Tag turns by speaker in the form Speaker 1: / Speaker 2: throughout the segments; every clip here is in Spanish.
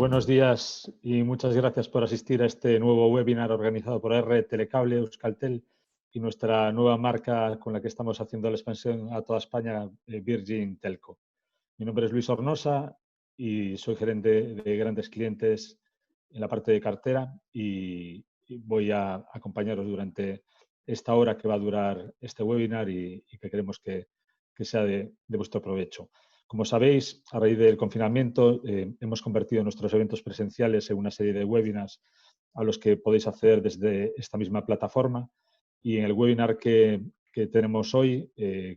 Speaker 1: buenos días y muchas gracias por asistir a este nuevo webinar organizado por R Telecable, Euskaltel y nuestra nueva marca con la que estamos haciendo la expansión a toda España, Virgin Telco. Mi nombre es Luis Hornosa y soy gerente de grandes clientes en la parte de cartera y voy a acompañaros durante esta hora que va a durar este webinar y que queremos que sea de vuestro provecho. Como sabéis, a raíz del confinamiento hemos convertido nuestros eventos presenciales en una serie de webinars a los que podéis acceder desde esta misma plataforma. Y en el webinar que tenemos hoy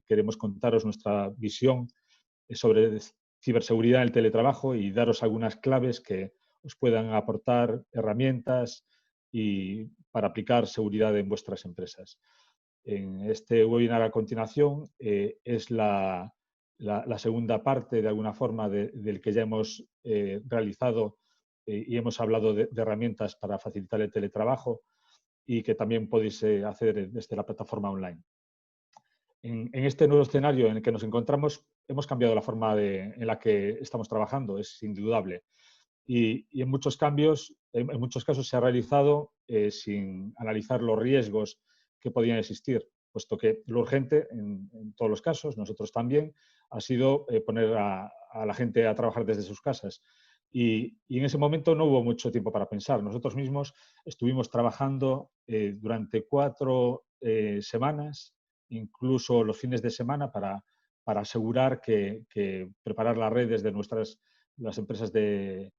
Speaker 1: queremos contaros nuestra visión sobre ciberseguridad en el teletrabajo y daros algunas claves que os puedan aportar herramientas y para aplicar seguridad en vuestras empresas. En este webinar a continuación es la segunda parte, de alguna forma, del que ya hemos realizado y hemos hablado de herramientas para facilitar el teletrabajo y que también podéis hacer desde la plataforma online. En este nuevo escenario en el que nos encontramos, hemos cambiado la forma en la que estamos trabajando, es indudable. Y en muchos cambios, en muchos casos se ha realizado sin analizar los riesgos que podían existir, puesto que lo urgente, en todos los casos, nosotros también, ha sido poner a la gente a trabajar desde sus casas. Y en ese momento no hubo mucho tiempo para pensar. Nosotros mismos estuvimos trabajando durante 4 semanas, incluso los fines de semana, para asegurar que preparar las redes de las empresas de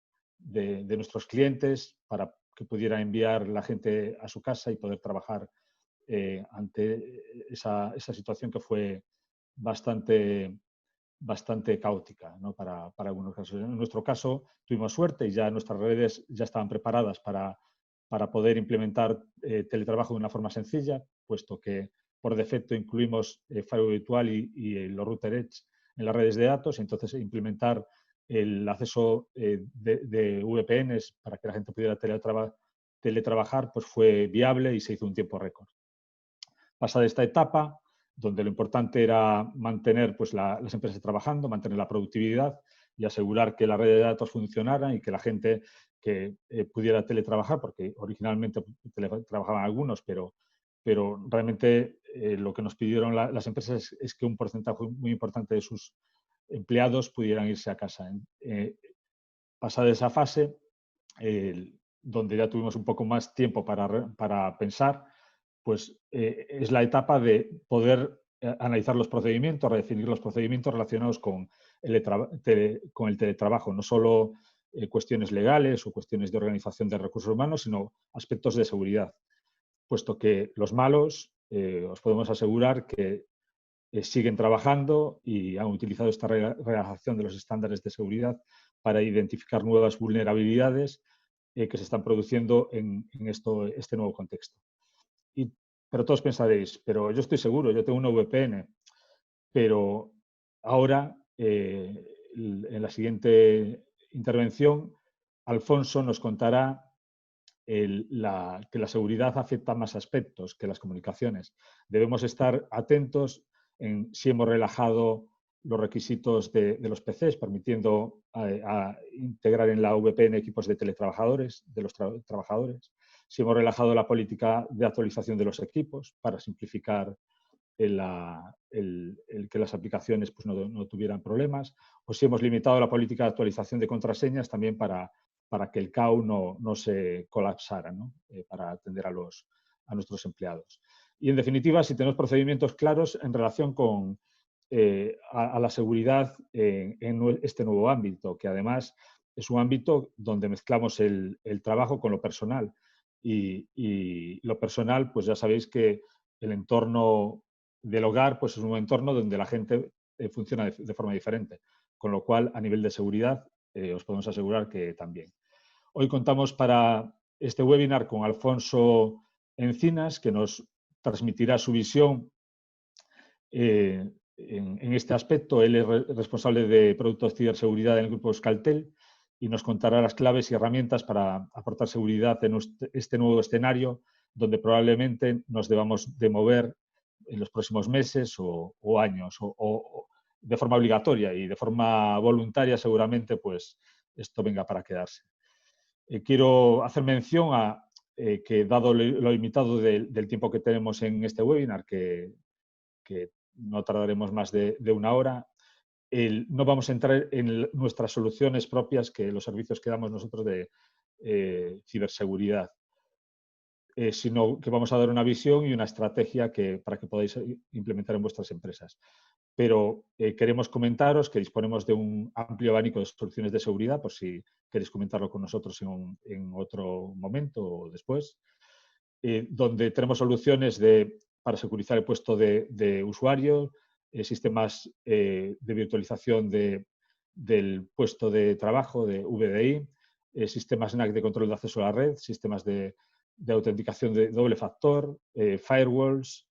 Speaker 1: nuestros clientes para que pudiera enviar la gente a su casa y poder trabajar ante esa situación que fue bastante caótica, ¿no? para algunos casos. En nuestro caso tuvimos suerte y ya nuestras redes ya estaban preparadas para poder implementar teletrabajo de una forma sencilla, puesto que por defecto incluimos firewall virtual y los router edge en las redes de datos, entonces implementar el acceso de VPNs para que la gente pudiera teletrabajar pues fue viable y se hizo un tiempo récord. Pasada esta etapa, donde lo importante era mantener pues, las empresas trabajando, mantener la productividad y asegurar que la red de datos funcionara y que la gente que pudiera teletrabajar, porque originalmente teletrabajaban algunos, pero realmente lo que nos pidieron las empresas es que un porcentaje muy importante de sus empleados pudieran irse a casa. Pasada esa fase, donde ya tuvimos un poco más tiempo para pensar, pues es la etapa de poder analizar los procedimientos, redefinir los procedimientos relacionados con el teletrabajo, no solo cuestiones legales o cuestiones de organización de recursos humanos, sino aspectos de seguridad, puesto que los malos os podemos asegurar que siguen trabajando y han utilizado esta relajación de los estándares de seguridad para identificar nuevas vulnerabilidades que se están produciendo en este nuevo contexto. Pero todos pensaréis, pero yo estoy seguro, yo tengo una VPN, pero ahora, en la siguiente intervención, Alfonso nos contará que la seguridad afecta a más aspectos que las comunicaciones. Debemos estar atentos en si hemos relajado los requisitos de los PCs, permitiendo integrar en la VPN equipos de teletrabajadores, de los trabajadores, si hemos relajado la política de actualización de los equipos para simplificar el que las aplicaciones pues, no tuvieran problemas, o si hemos limitado la política de actualización de contraseñas también para que el CAU no se colapsara, ¿no? Para atender a nuestros empleados. Y, en definitiva, si tenemos procedimientos claros en relación con a la seguridad en este nuevo ámbito, que además es un ámbito donde mezclamos el trabajo con lo personal. Y lo personal, pues ya sabéis que el entorno del hogar pues es un entorno donde la gente funciona de forma diferente, con lo cual, a nivel de seguridad, os podemos asegurar que también. Hoy contamos para este webinar con Alfonso Encinas, que nos transmitirá su visión en este aspecto. Él es responsable de productos de ciberseguridad en el grupo Euskaltel y nos contará las claves y herramientas para aportar seguridad en este nuevo escenario, donde probablemente nos debamos de mover en los próximos meses o años, o de forma obligatoria y de forma voluntaria seguramente, pues esto venga para quedarse. Quiero hacer mención a que, dado lo limitado del tiempo que tenemos en este webinar, que no tardaremos más de una hora, no vamos a entrar en nuestras soluciones propias, que los servicios que damos nosotros de ciberseguridad, sino que vamos a dar una visión y una estrategia para que podáis implementar en vuestras empresas. Pero queremos comentaros que disponemos de un amplio abanico de soluciones de seguridad, por si queréis comentarlo con nosotros en otro momento o después, donde tenemos soluciones para securizar el puesto de usuario, sistemas de virtualización del puesto de trabajo, de VDI, sistemas NAC de control de acceso a la red, sistemas de autenticación de doble factor, firewalls,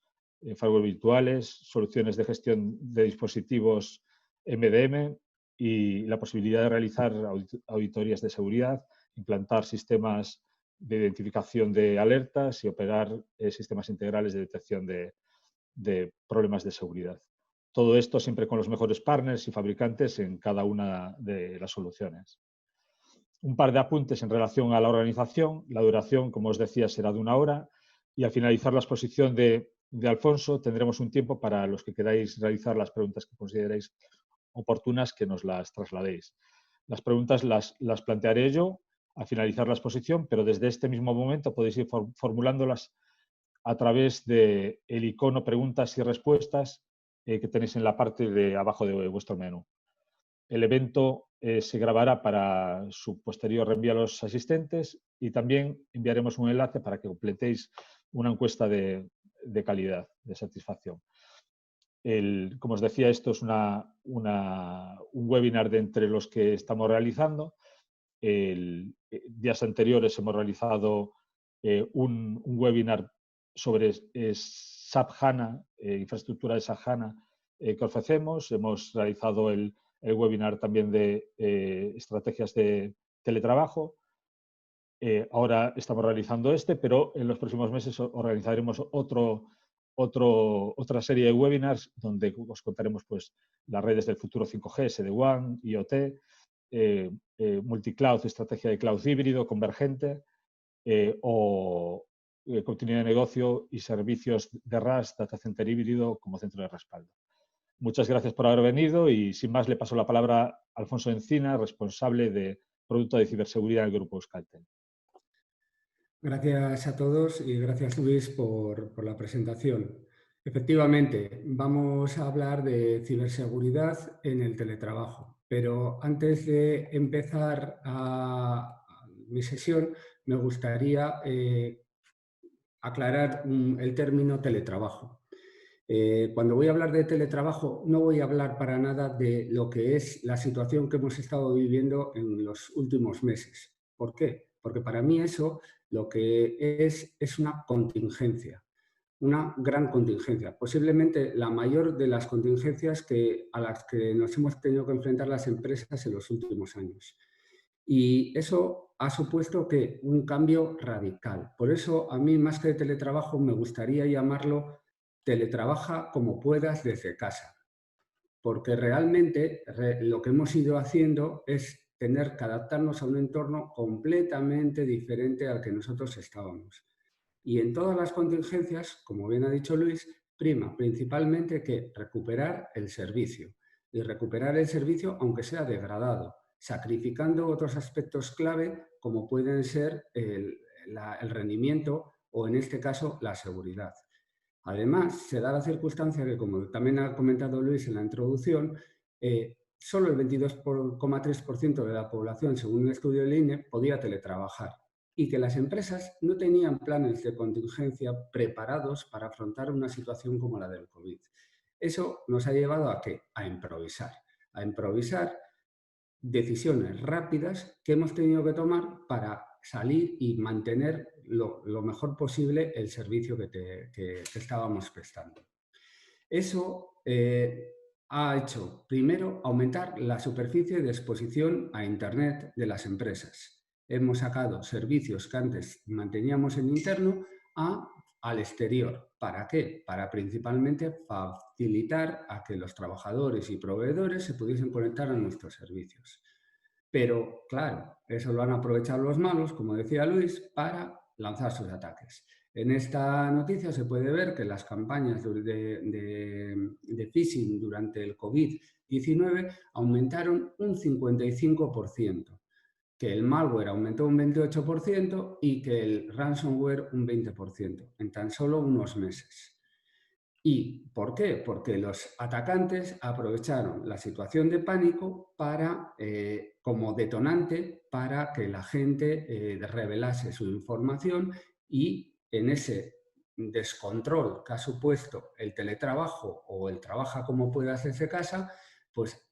Speaker 1: firewalls virtuales, soluciones de gestión de dispositivos MDM y la posibilidad de realizar auditorías de seguridad, implantar sistemas de identificación de alertas y operar sistemas integrales de detección de problemas de seguridad. Todo esto siempre con los mejores partners y fabricantes en cada una de las soluciones. Un par de apuntes en relación a la organización. La duración, como os decía, será de 1 hora y al finalizar la exposición de Alfonso tendremos un tiempo para los que queráis realizar las preguntas que consideréis oportunas, que nos las trasladéis. Las preguntas las plantearé yo al finalizar la exposición, pero desde este mismo momento podéis ir formulándolas a través del icono preguntas y respuestas que tenéis en la parte de abajo de vuestro menú. El evento se grabará para su posterior reenvío a los asistentes y también enviaremos un enlace para que completéis una encuesta de calidad, de satisfacción. Como os decía, esto es un webinar de entre los que estamos realizando. Días anteriores hemos realizado un webinar sobre SAP HANA, infraestructura de SAP HANA que ofrecemos. Hemos realizado el webinar también de estrategias de teletrabajo. Ahora estamos realizando pero en los próximos meses organizaremos otra serie de webinars donde os contaremos pues, las redes del futuro 5G, SD-WAN, IoT, multicloud, estrategia de cloud híbrido, convergente, o continuidad de negocio y servicios de RAS, data center híbrido como centro de respaldo. Muchas gracias por haber venido y sin más le paso la palabra a Alfonso Encina, responsable de Producto de Ciberseguridad del Grupo Euskaltel.
Speaker 2: Gracias a todos y gracias, Luis, por la presentación. Efectivamente, vamos a hablar de ciberseguridad en el teletrabajo, pero antes de empezar mi sesión me gustaría aclarar el término teletrabajo. Cuando voy a hablar de teletrabajo, no voy a hablar para nada de lo que es la situación que hemos estado viviendo en los últimos meses. ¿Por qué? Porque para mí eso lo que es una contingencia, una gran contingencia, posiblemente la mayor de las contingencias a las que nos hemos tenido que enfrentar las empresas en los últimos años. Y eso ha supuesto que un cambio radical. Por eso, a mí, más que de teletrabajo, me gustaría llamarlo teletrabaja como puedas desde casa. Porque realmente lo que hemos ido haciendo es tener que adaptarnos a un entorno completamente diferente al que nosotros estábamos. Y en todas las contingencias, como bien ha dicho Luis, prima principalmente que recuperar el servicio. Y recuperar el servicio aunque sea degradado, sacrificando otros aspectos clave como pueden ser el rendimiento o en este caso la seguridad. Además, se da la circunstancia que, como también ha comentado Luis en la introducción, solo el 22,3% de la población, según un estudio del INE, podía teletrabajar y que las empresas no tenían planes de contingencia preparados para afrontar una situación como la del COVID. Eso nos ha llevado ¿a qué? A improvisar decisiones rápidas que hemos tenido que tomar para salir y mantener lo mejor posible el servicio que estábamos prestando. Eso ha hecho, primero, aumentar la superficie de exposición a Internet de las empresas. Hemos sacado servicios que antes manteníamos en interno al exterior. ¿Para qué? Para principalmente facilitar a que los trabajadores y proveedores se pudiesen conectar a nuestros servicios. Pero, claro, eso lo han aprovechado los malos, como decía Luis, para lanzar sus ataques. En esta noticia se puede ver que las campañas de phishing durante el COVID-19 aumentaron un 55%, que el malware aumentó un 28% y que el ransomware un 20% en tan solo unos meses. ¿Y por qué? Porque los atacantes aprovecharon la situación de pánico para, como detonante para que la gente revelase su información, y en ese descontrol que ha supuesto el teletrabajo o el trabaja como puedas desde casa, pues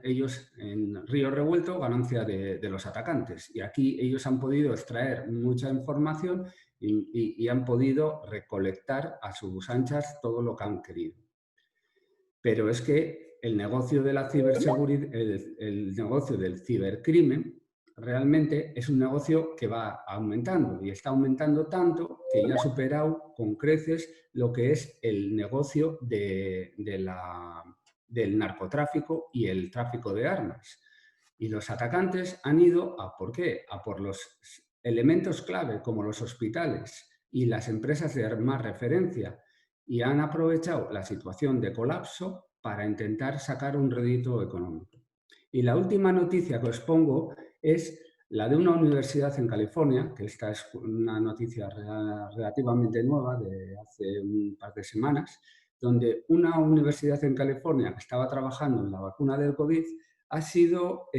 Speaker 2: ellos en río revuelto ganancia de los atacantes. Y aquí ellos han podido extraer mucha información y han podido recolectar a sus anchas todo lo que han querido. Pero es que el negocio de la ciberseguridad, el negocio del cibercrimen, realmente es un negocio que va aumentando, y está aumentando tanto que ya ha superado con creces lo que es el negocio del narcotráfico y el tráfico de armas. Y los atacantes han ido a ¿por qué? A por los elementos clave como los hospitales y las empresas de más referencia, y han aprovechado la situación de colapso para intentar sacar un rédito económico. Y la última noticia que os pongo es la de una universidad en California, que esta es una noticia relativamente nueva de hace un par de semanas, donde una universidad en California que estaba trabajando en la vacuna del COVID ha sido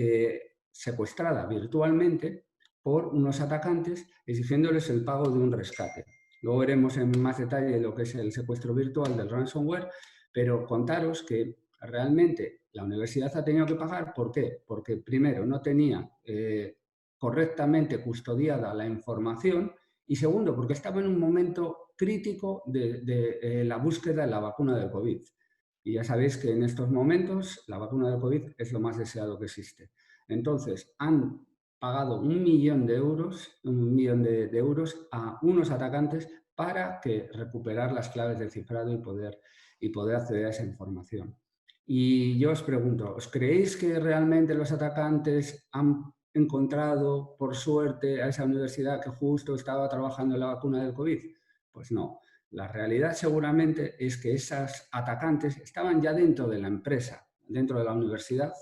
Speaker 2: secuestrada virtualmente por unos atacantes exigiéndoles el pago de un rescate. Luego veremos en más detalle lo que es el secuestro virtual del ransomware, pero contaros que realmente la universidad ha tenido que pagar. ¿Por qué? Porque primero no tenía correctamente custodiada la información, y segundo porque estaba en un momento crítico de la búsqueda de la vacuna del COVID. Y ya sabéis que en estos momentos la vacuna del COVID es lo más deseado que existe. Entonces han pagado 1.000.000 de euros, 1.000.000 de euros a unos atacantes para recuperar las claves de cifrado y poder acceder a esa información. Y yo os pregunto, ¿os creéis que realmente los atacantes han encontrado, por suerte, a esa universidad que justo estaba trabajando en la vacuna del COVID? Pues no. La realidad seguramente es que esos atacantes estaban ya dentro de la empresa, dentro de la universidad,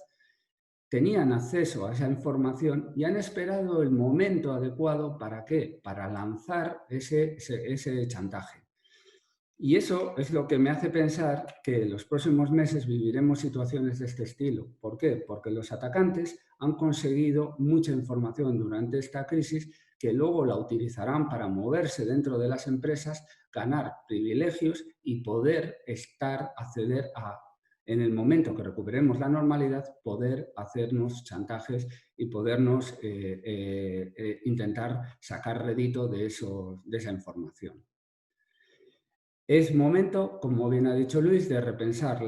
Speaker 2: tenían acceso a esa información y han esperado el momento adecuado. ¿Para qué? Para lanzar ese chantaje. Y eso es lo que me hace pensar que en los próximos meses viviremos situaciones de este estilo. ¿Por qué? Porque los atacantes han conseguido mucha información durante esta crisis que luego la utilizarán para moverse dentro de las empresas, ganar privilegios y poder acceder a, en el momento que recuperemos la normalidad, poder hacernos chantajes y podernos intentar sacar rédito de esa información. Es momento, como bien ha dicho Luis, de repensar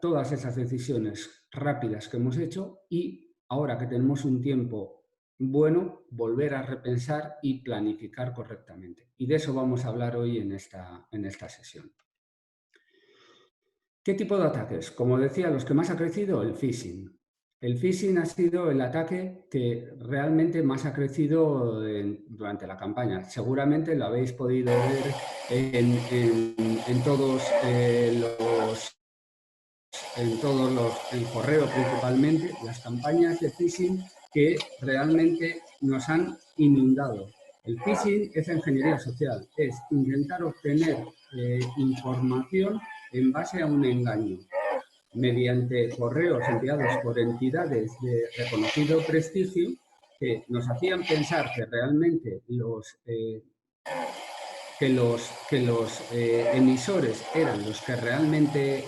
Speaker 2: todas esas decisiones rápidas que hemos hecho, y ahora que tenemos un tiempo bueno, volver a repensar y planificar correctamente. Y de eso vamos a hablar hoy en esta sesión. ¿Qué tipo de ataques? Como decía, los que más ha crecido, el phishing. El phishing ha sido el ataque que realmente más ha crecido durante la campaña. Seguramente lo habéis podido ver en todos el correo principalmente, las campañas de phishing que realmente nos han inundado. El phishing es ingeniería social, es intentar obtener información en base a un engaño, mediante correos enviados por entidades de reconocido prestigio que nos hacían pensar que realmente los emisores eran los que realmente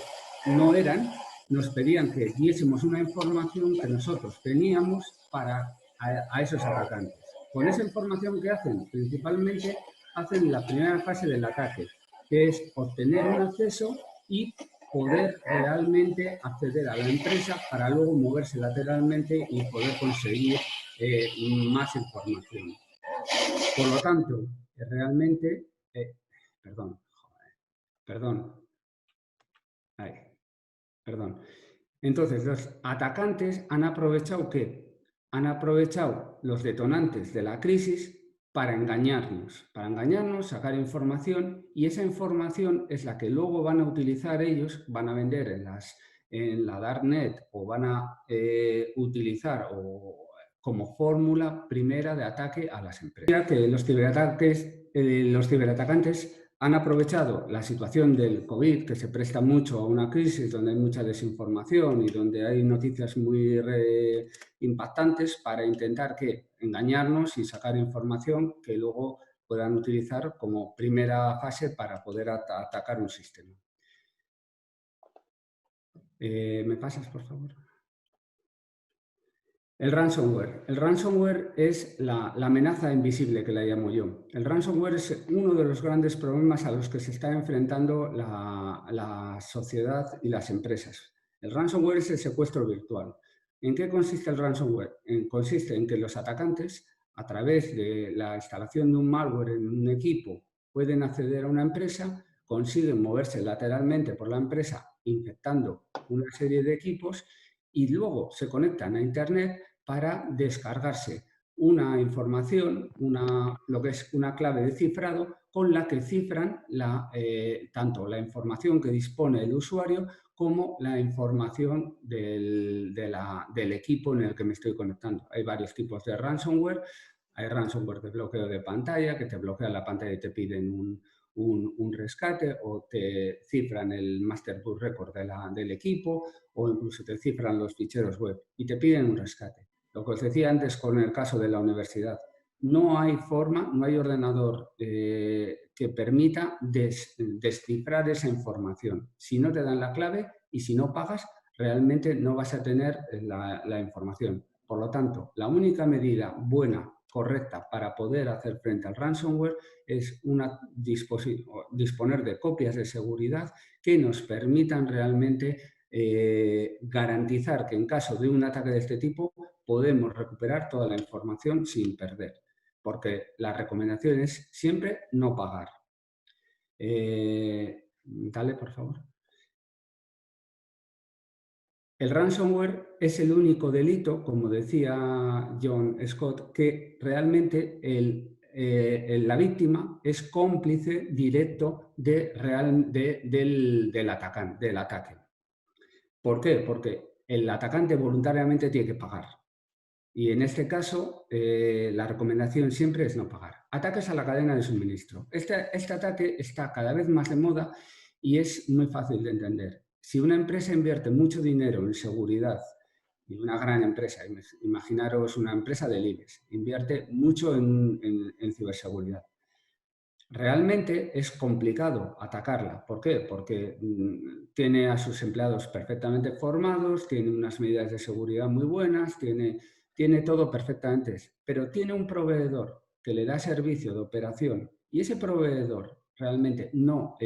Speaker 2: no eran. Nos pedían que diésemos una información que nosotros teníamos a esos atacantes. Con esa información que hacen, principalmente hacen la primera fase del ataque, que es obtener un acceso y poder realmente acceder a la empresa para luego moverse lateralmente y poder conseguir más información. Por lo tanto, realmente... Perdón. Entonces, los atacantes han aprovechado que han aprovechado los detonantes de la crisis para engañarnos, sacar información, y esa información es la que luego van a utilizar ellos, van a vender en la Darknet o van a utilizar como fórmula primera de ataque a las empresas. Que los ciberatacantes han aprovechado la situación del COVID, que se presta mucho a una crisis donde hay mucha desinformación y donde hay noticias muy impactantes, para intentar engañarnos y sacar información que luego puedan utilizar como primera fase para poder atacar un sistema. ¿Me pasas, por favor? El ransomware. El ransomware es la amenaza invisible, que la llamo yo. El ransomware es uno de los grandes problemas a los que se está enfrentando la sociedad y las empresas. El ransomware es el secuestro virtual. ¿En qué consiste el ransomware? Consiste en que los atacantes, a través de la instalación de un malware en un equipo, pueden acceder a una empresa, consiguen moverse lateralmente por la empresa infectando una serie de equipos y luego se conectan a Internet para descargarse una información, lo que es una clave de cifrado, con la que cifran tanto la información que dispone el usuario como la información del equipo en el que me estoy conectando. Hay varios tipos de ransomware. Hay ransomware de bloqueo de pantalla, que te bloquea la pantalla y te piden un rescate, o te cifran el master boot record del equipo, o incluso te cifran los ficheros web y te piden un rescate. Lo que os decía antes con el caso de la universidad, no hay forma, no hay ordenador que permita descifrar esa información. Si no te dan la clave y si no pagas, realmente no vas a tener la información. Por lo tanto, la única medida buena, correcta, para poder hacer frente al ransomware es disponer de copias de seguridad que nos permitan realmente garantizar que en caso de un ataque de este tipo podemos recuperar toda la información sin perder, porque la recomendación es siempre no pagar. Dale, por favor. El ransomware es el único delito, como decía John Scott, que realmente la víctima es cómplice directo del ataque. ¿Por qué? Porque el atacante voluntariamente tiene que pagar. Y en este caso, la recomendación siempre es no pagar. Ataques a la cadena de suministro. Este ataque está cada vez más de moda y es muy fácil de entender. Si una empresa invierte mucho dinero en seguridad, y una gran empresa, imaginaros una empresa del IBEX, invierte mucho en ciberseguridad, realmente es complicado atacarla. ¿Por qué? Porque tiene a sus empleados perfectamente formados, tiene unas medidas de seguridad muy buenas, tiene todo perfectamente, pero tiene un proveedor que le da servicio de operación y ese proveedor realmente no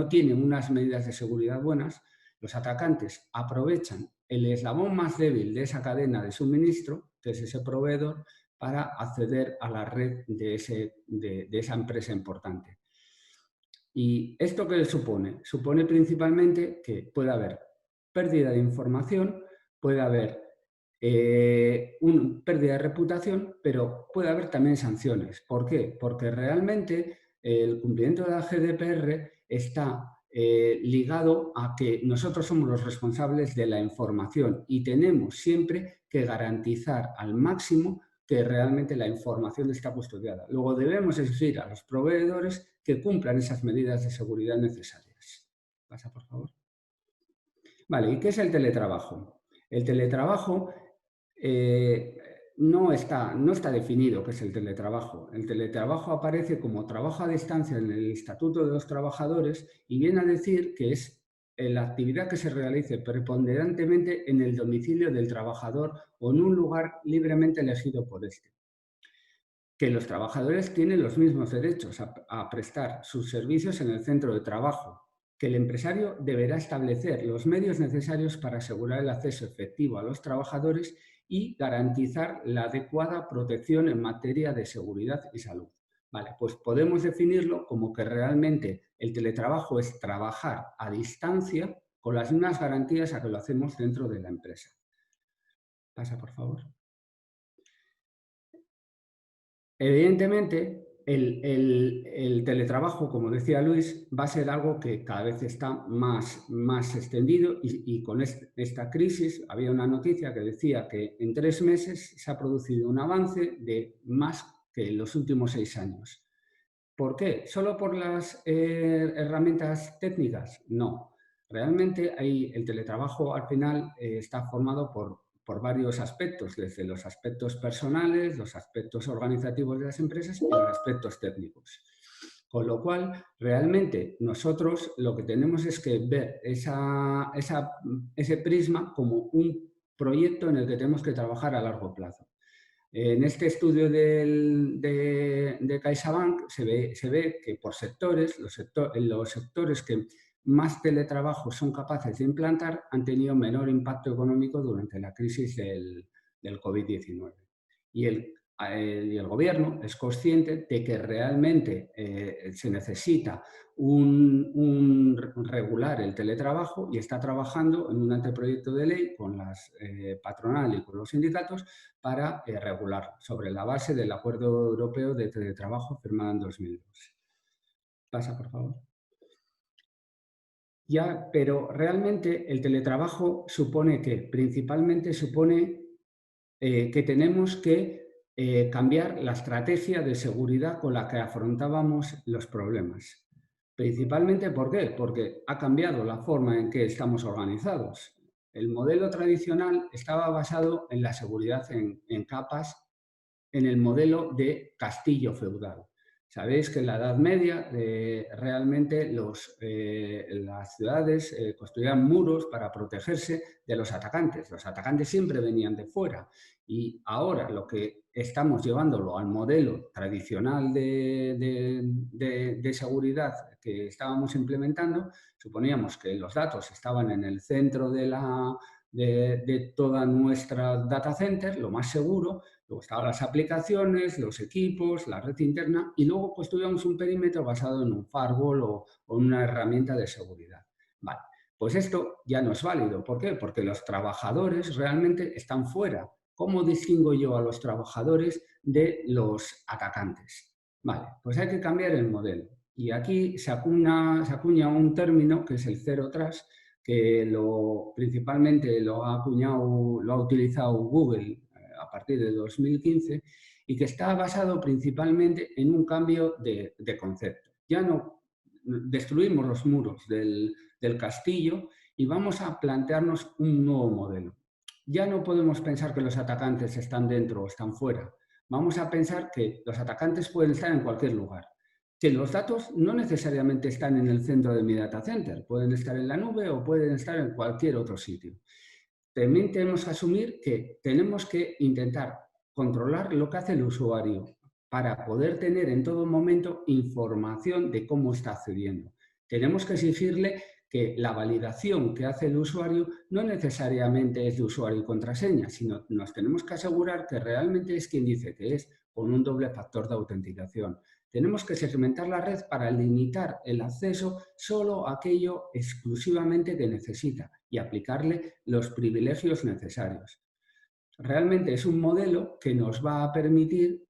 Speaker 2: tiene unas medidas de seguridad buenas. Los atacantes aprovechan el eslabón más débil de esa cadena de suministro, que es ese proveedor, para acceder a la red de esa empresa importante. ¿Y esto qué supone? Supone principalmente que puede haber pérdida de información, puede haber pérdida de reputación, pero puede haber también sanciones. ¿Por qué? Porque realmente el cumplimiento de la GDPR está ligado a que nosotros somos los responsables de la información y tenemos siempre que garantizar al máximo que realmente la información está custodiada. Luego debemos exigir a los proveedores que cumplan esas medidas de seguridad necesarias. Pasa, por favor. Vale, ¿y qué es el teletrabajo? El teletrabajo no está definido qué es el teletrabajo. El teletrabajo aparece como trabajo a distancia en el Estatuto de los Trabajadores y viene a decir que es la actividad que se realice preponderantemente en el domicilio del trabajador o en un lugar libremente elegido por éste. Que los trabajadores tienen los mismos derechos a prestar sus servicios en el centro de trabajo, que el empresario deberá establecer los medios necesarios para asegurar el acceso efectivo a los trabajadores y garantizar la adecuada protección en materia de seguridad y salud. Vale, pues podemos definirlo como que realmente el teletrabajo es trabajar a distancia con las mismas garantías a que lo hacemos dentro de la empresa. Pasa, por favor. Evidentemente, el teletrabajo, como decía Luis, va a ser algo que cada vez está más extendido y con esta crisis había una noticia que decía que en 3 meses se ha producido un avance de más que en los últimos 6 años. ¿Por qué? ¿Solo por las herramientas técnicas? No. Realmente el teletrabajo al final está formado por varios aspectos, desde los aspectos personales, los aspectos organizativos de las empresas y los aspectos técnicos. Con lo cual, realmente nosotros lo que tenemos es que ver ese prisma como un proyecto en el que tenemos que trabajar a largo plazo. En este estudio de CaixaBank se ve que por sectores, los sectores que más teletrabajo son capaces de implantar han tenido menor impacto económico durante la crisis del COVID-19. Y el gobierno es consciente de que realmente se necesita regular el teletrabajo y está trabajando en un anteproyecto de ley con las patronal y con los sindicatos para regularlo, sobre la base del Acuerdo Europeo de Teletrabajo firmado en 2002. Pasa, por favor. Ya, pero realmente el teletrabajo supone que, principalmente supone que tenemos que cambiar la estrategia de seguridad con la que afrontábamos los problemas. Principalmente, ¿por qué? Porque ha cambiado la forma en que estamos organizados. El modelo tradicional estaba basado en la seguridad en capas, en el modelo de castillo feudal. Sabéis que en la Edad Media realmente las ciudades construían muros para protegerse de los atacantes. Los atacantes siempre venían de fuera y ahora lo que estamos llevándolo al modelo tradicional de seguridad que estábamos implementando, suponíamos que los datos estaban en el centro de toda nuestra data center, lo más seguro. Luego estaban las aplicaciones, los equipos, la red interna y luego pues tuvimos un perímetro basado en un firewall o una herramienta de seguridad. Vale, pues esto ya no es válido. ¿Por qué? Porque los trabajadores realmente están fuera. ¿Cómo distingo yo a los trabajadores de los atacantes? Vale, pues hay que cambiar el modelo. Y aquí se acuña un término que es el Zero Trust, que principalmente lo ha utilizado Google a partir de 2015 y que está basado principalmente en un cambio de concepto. Ya no destruimos los muros del castillo y vamos a plantearnos un nuevo modelo. Ya no podemos pensar que los atacantes están dentro o están fuera. Vamos a pensar que los atacantes pueden estar en cualquier lugar. Que los datos no necesariamente están en el centro de mi data center. Pueden estar en la nube o pueden estar en cualquier otro sitio. También tenemos que asumir que tenemos que intentar controlar lo que hace el usuario para poder tener en todo momento información de cómo está accediendo. Tenemos que exigirle que la validación que hace el usuario no necesariamente es de usuario y contraseña, sino nos tenemos que asegurar que realmente es quien dice que es, con un doble factor de autenticación. Tenemos que segmentar la red para limitar el acceso solo a aquello exclusivamente que necesita y aplicarle los privilegios necesarios. Realmente es un modelo que nos va a permitir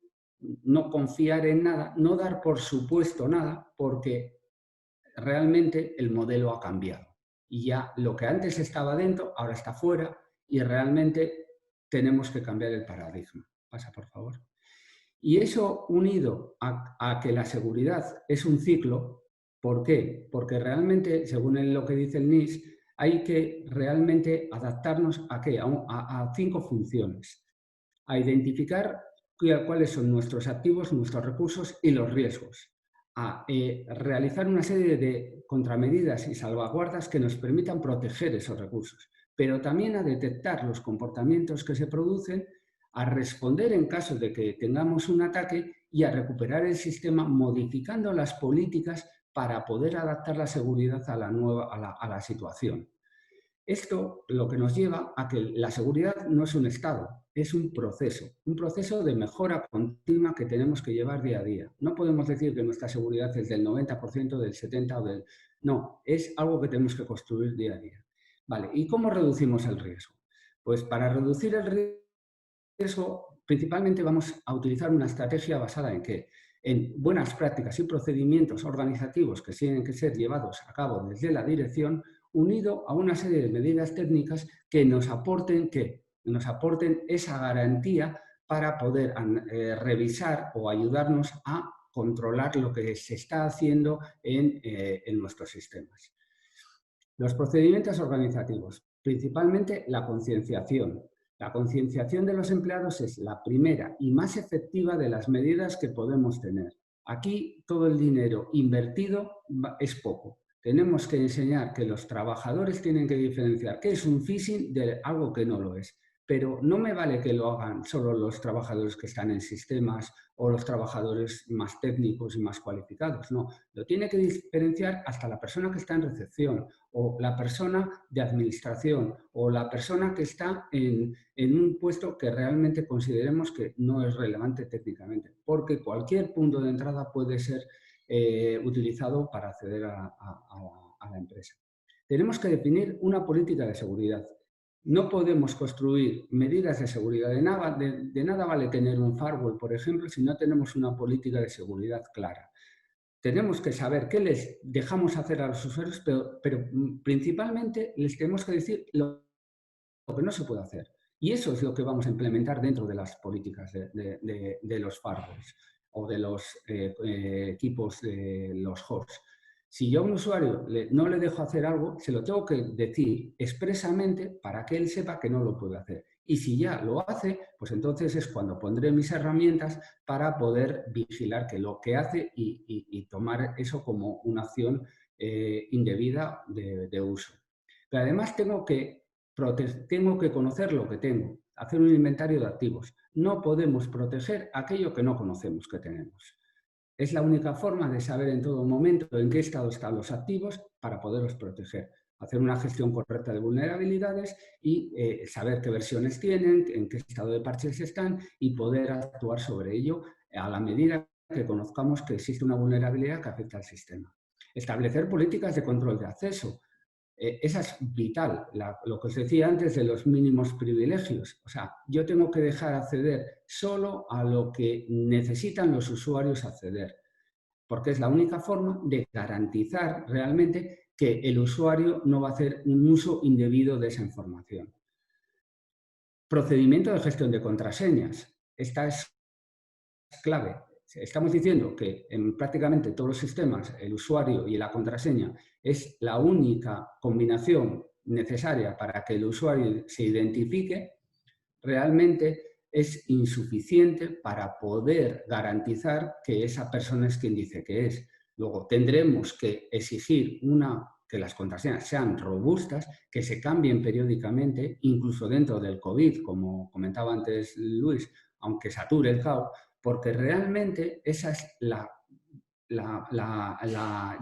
Speaker 2: no confiar en nada, no dar por supuesto nada, porque realmente el modelo ha cambiado. Y ya lo que antes estaba dentro, ahora está fuera y realmente tenemos que cambiar el paradigma. Pasa, por favor. Y eso unido a que la seguridad es un ciclo. ¿Por qué? Porque realmente, según lo que dice el NIST, hay que realmente adaptarnos ¿a qué? A 5 funciones. A identificar cuáles son nuestros activos, nuestros recursos y los riesgos. A realizar una serie de contramedidas y salvaguardas que nos permitan proteger esos recursos, pero también a detectar los comportamientos que se producen, a responder en caso de que tengamos un ataque y a recuperar el sistema modificando las políticas para poder adaptar la seguridad a la situación. Esto lo que nos lleva a que la seguridad no es un estado, es un proceso de mejora continua que tenemos que llevar día a día. No podemos decir que nuestra seguridad es del 90%, del 70% o del... No, es algo que tenemos que construir día a día. Vale, ¿y cómo reducimos el riesgo? Pues para reducir el riesgo principalmente vamos a utilizar una estrategia basada en ¿qué? En buenas prácticas y procedimientos organizativos que tienen que ser llevados a cabo desde la dirección, unido a una serie de medidas técnicas que nos aporten esa garantía para poder revisar o ayudarnos a controlar lo que se está haciendo en nuestros sistemas. Los procedimientos organizativos, principalmente la concienciación. La concienciación de los empleados es la primera y más efectiva de las medidas que podemos tener. Aquí todo el dinero invertido es poco. Tenemos que enseñar que los trabajadores tienen que diferenciar qué es un phishing de algo que no lo es. Pero no me vale que lo hagan solo los trabajadores que están en sistemas o los trabajadores más técnicos y más cualificados. No, lo tiene que diferenciar hasta la persona que está en recepción o la persona de administración o la persona que está en un puesto que realmente consideremos que no es relevante técnicamente, porque cualquier punto de entrada puede ser utilizado para acceder a la empresa. Tenemos que definir una política de seguridad. No podemos construir medidas de seguridad. De nada vale tener un firewall, por ejemplo, si no tenemos una política de seguridad clara. Tenemos que saber qué les dejamos hacer a los usuarios, pero principalmente les tenemos que decir lo que no se puede hacer. Y eso es lo que vamos a implementar dentro de las políticas de los firewalls o de los equipos de los hosts. Si yo a un usuario no le dejo hacer algo, se lo tengo que decir expresamente para que él sepa que no lo puede hacer. Y si ya lo hace, pues entonces es cuando pondré mis herramientas para poder vigilar que lo que hace y tomar eso como una acción indebida de uso. Pero además tengo que conocer lo que tengo, hacer un inventario de activos. No podemos proteger aquello que no conocemos que tenemos. Es la única forma de saber en todo momento en qué estado están los activos para poderlos proteger. Hacer una gestión correcta de vulnerabilidades y saber qué versiones tienen, en qué estado de parches están y poder actuar sobre ello a la medida que conozcamos que existe una vulnerabilidad que afecta al sistema. Establecer políticas de control de acceso. Esa es vital, lo que os decía antes de los mínimos privilegios. O sea, yo tengo que dejar acceder solo a lo que necesitan los usuarios acceder, porque es la única forma de garantizar realmente que el usuario no va a hacer un uso indebido de esa información. Procedimiento de gestión de contraseñas. Esta es clave. Estamos diciendo que en prácticamente todos los sistemas el usuario y la contraseña es la única combinación necesaria para que el usuario se identifique. Realmente es insuficiente para poder garantizar que esa persona es quien dice que es. Luego tendremos que exigir que las contraseñas sean robustas, que se cambien periódicamente, incluso dentro del COVID, como comentaba antes Luis, aunque sature el caos, porque realmente esa es la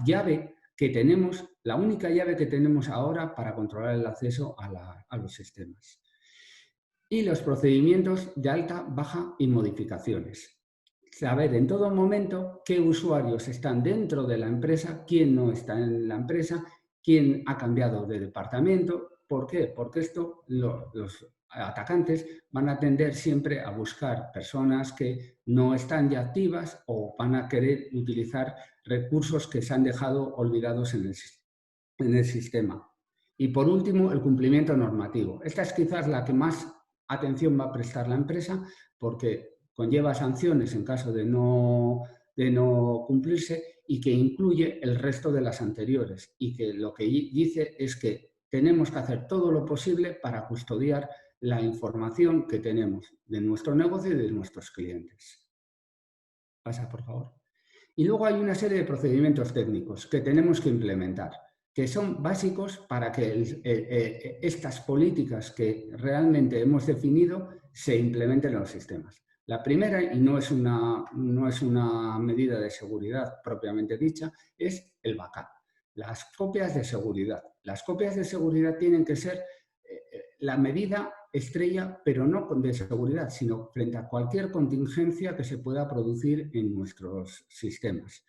Speaker 2: llave que tenemos, la única llave que tenemos ahora para controlar el acceso a los sistemas. Y los procedimientos de alta, baja y modificaciones. Saber en todo momento qué usuarios están dentro de la empresa, quién no está en la empresa, quién ha cambiado de departamento. ¿Por qué? Porque esto los atacantes van a tender siempre a buscar personas que no están ya activas o van a querer utilizar recursos que se han dejado olvidados en el sistema. Y por último, el cumplimiento normativo. Esta es quizás la que más atención va a prestar la empresa porque conlleva sanciones en caso de no cumplirse y que incluye el resto de las anteriores y que lo que dice es que tenemos que hacer todo lo posible para custodiar la información que tenemos de nuestro negocio y de nuestros clientes. Pasa, por favor. Y luego hay una serie de procedimientos técnicos que tenemos que implementar, que son básicos para que estas políticas que realmente hemos definido se implementen en los sistemas. La primera, y no es una medida de seguridad propiamente dicha, es el backup. Las copias de seguridad. Las copias de seguridad tienen que ser la medida estrella, pero no de seguridad, sino frente a cualquier contingencia que se pueda producir en nuestros sistemas.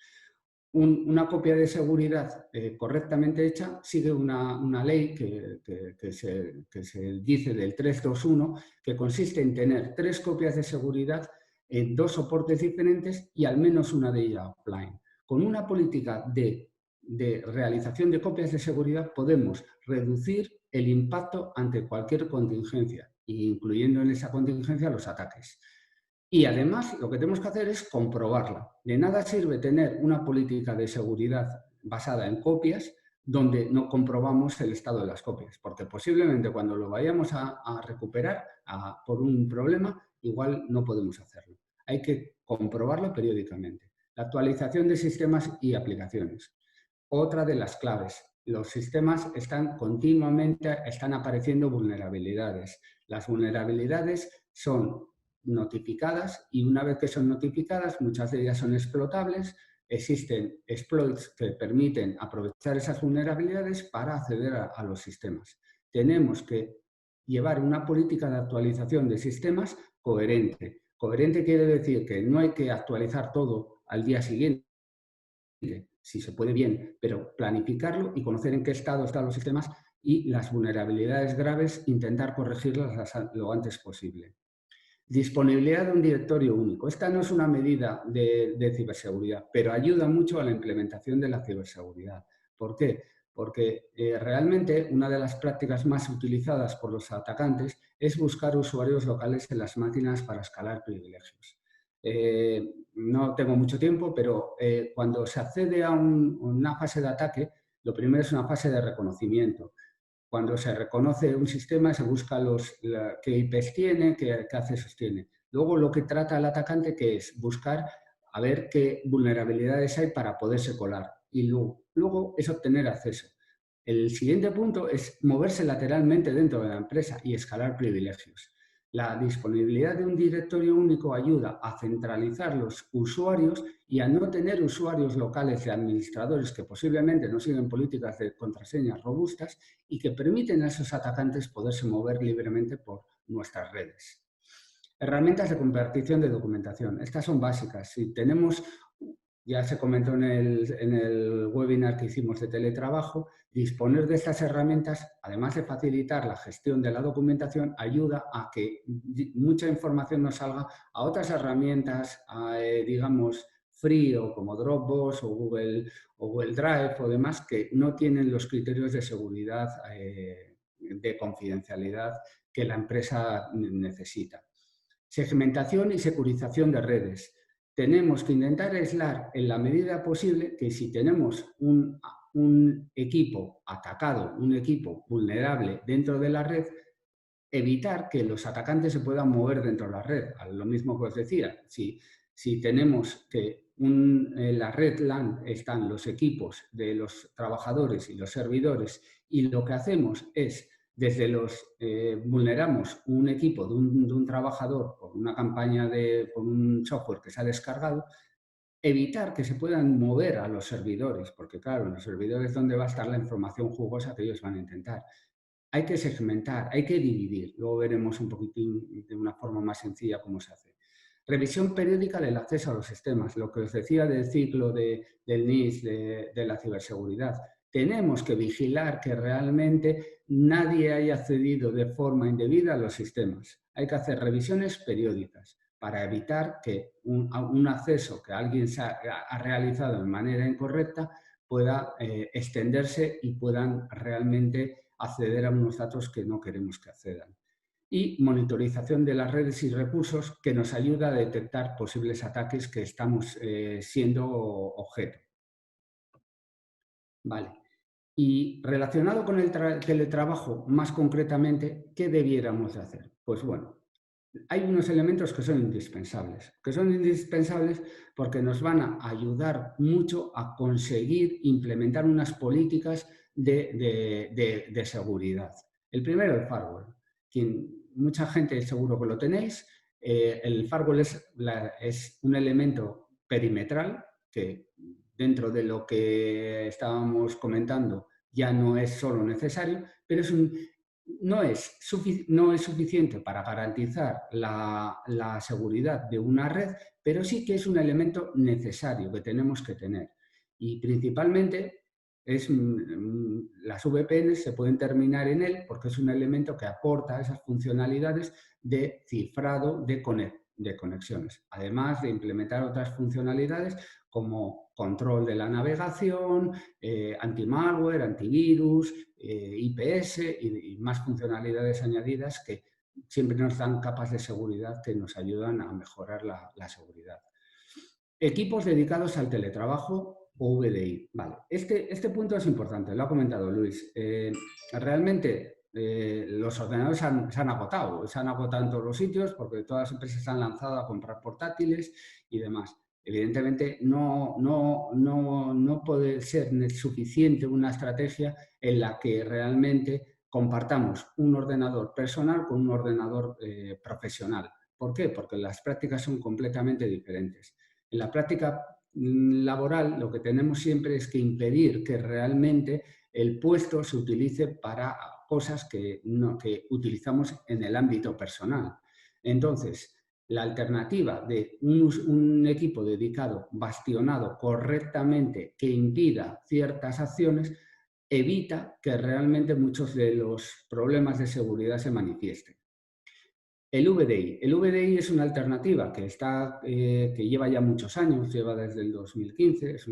Speaker 2: una copia de seguridad correctamente hecha sigue una ley que se dice del 321, que consiste en tener 3 copias de seguridad en 2 soportes diferentes y al menos una de ellas offline. Con una política de realización de copias de seguridad podemos reducir el impacto ante cualquier contingencia, incluyendo en esa contingencia los ataques. Y además lo que tenemos que hacer es comprobarla. De nada sirve tener una política de seguridad basada en copias donde no comprobamos el estado de las copias, porque posiblemente cuando lo vayamos a recuperar por un problema, igual no podemos hacerlo. Hay que comprobarlo periódicamente. La actualización de sistemas y aplicaciones. Otra de las claves. Los sistemas están apareciendo vulnerabilidades. Las vulnerabilidades son notificadas y una vez que son notificadas, muchas de ellas son explotables. Existen exploits que permiten aprovechar esas vulnerabilidades para acceder a los sistemas. Tenemos que llevar una política de actualización de sistemas coherente. Coherente quiere decir que no hay que actualizar todo al día siguiente, si se puede bien, pero planificarlo y conocer en qué estado están los sistemas y las vulnerabilidades graves, intentar corregirlas lo antes posible. Disponibilidad de un directorio único. Esta no es una medida de ciberseguridad, pero ayuda mucho a la implementación de la ciberseguridad. ¿Por qué? Porque realmente una de las prácticas más utilizadas por los atacantes es buscar usuarios locales en las máquinas para escalar privilegios. No tengo mucho tiempo, pero cuando se accede a una fase de ataque, lo primero es una fase de reconocimiento. Cuando se reconoce un sistema, se busca qué IPs tiene, qué accesos tiene. Luego lo que trata el atacante, que es buscar a ver qué vulnerabilidades hay para poderse colar. Y luego es obtener acceso. El siguiente punto es moverse lateralmente dentro de la empresa y escalar privilegios. La disponibilidad de un directorio único ayuda a centralizar los usuarios y a no tener usuarios locales de administradores que posiblemente no siguen políticas de contraseñas robustas y que permiten a esos atacantes poderse mover libremente por nuestras redes. Herramientas de compartición de documentación. Estas son básicas. Si tenemos, ya se comentó en el webinar que hicimos de teletrabajo, disponer de estas herramientas, además de facilitar la gestión de la documentación, ayuda a que mucha información nos salga a otras herramientas, digamos, free o como Dropbox o Google Drive o demás, que no tienen los criterios de seguridad, de confidencialidad que la empresa necesita. Segmentación y securización de redes. Tenemos que intentar aislar en la medida posible que si tenemos un equipo atacado, un equipo vulnerable dentro de la red, evitar que los atacantes se puedan mover dentro de la red. Lo mismo que os decía, si tenemos que en la red LAN están los equipos de los trabajadores y los servidores y lo que hacemos es vulneramos un equipo de un trabajador por una campaña por un software que se ha descargado, evitar que se puedan mover a los servidores, porque claro, en los servidores es donde va a estar la información jugosa que ellos van a intentar. Hay que segmentar, hay que dividir. Luego veremos un poquitín de una forma más sencilla cómo se hace. Revisión periódica del acceso a los sistemas. Lo que os decía del ciclo del NIST, de la ciberseguridad. Tenemos que vigilar que realmente nadie haya accedido de forma indebida a los sistemas. Hay que hacer revisiones periódicas para evitar que un acceso que alguien ha realizado de manera incorrecta pueda extenderse y puedan realmente acceder a unos datos que no queremos que accedan. Y monitorización de las redes y recursos que nos ayuda a detectar posibles ataques que estamos siendo objeto. Vale. Y relacionado con el teletrabajo, más concretamente, ¿qué debiéramos de hacer? Pues bueno, hay unos elementos que son indispensables porque nos van a ayudar mucho a conseguir implementar unas políticas de seguridad. El primero, el firewall. Mucha gente seguro que lo tenéis. El firewall es un elemento perimetral que dentro de lo que estábamos comentando ya no es solo necesario, pero no es suficiente para garantizar la seguridad de una red, pero sí que es un elemento necesario que tenemos que tener. y principalmente las VPNs se pueden terminar en él porque es un elemento que aporta esas funcionalidades de cifrado de conexiones, además de implementar otras funcionalidades como control de la navegación, anti-malware, antivirus, IPS y más funcionalidades añadidas que siempre nos dan capas de seguridad que nos ayudan a mejorar la seguridad. Equipos dedicados al teletrabajo o VDI. Vale. Este punto es importante, lo ha comentado Luis. Realmente los ordenadores se han agotado en todos los sitios porque todas las empresas se han lanzado a comprar portátiles y demás. Evidentemente no puede ser suficiente una estrategia en la que realmente compartamos un ordenador personal con un ordenador profesional. ¿Por qué? Porque las prácticas son completamente diferentes. En la práctica laboral lo que tenemos siempre es que impedir que realmente el puesto se utilice para cosas que utilizamos en el ámbito personal. Entonces, la alternativa de un equipo dedicado, bastionado correctamente, que impida ciertas acciones, evita que realmente muchos de los problemas de seguridad se manifiesten. El VDI. El VDI es una alternativa que lleva ya muchos años, lleva desde el 2015, es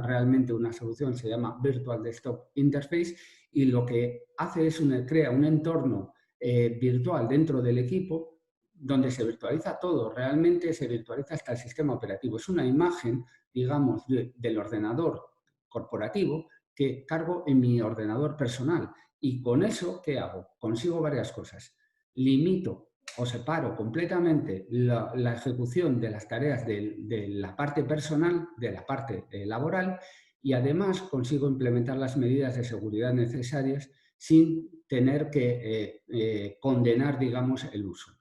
Speaker 2: realmente una solución, se llama Virtual Desktop Interface, y lo que hace es crea un entorno virtual dentro del equipo donde se virtualiza todo, realmente se virtualiza hasta el sistema operativo. Es una imagen, digamos, del ordenador corporativo que cargo en mi ordenador personal. Y con eso, ¿qué hago? Consigo varias cosas. Limito o separo completamente la ejecución de las tareas de la parte personal de la parte laboral y además consigo implementar las medidas de seguridad necesarias sin tener que condenar, digamos, el uso.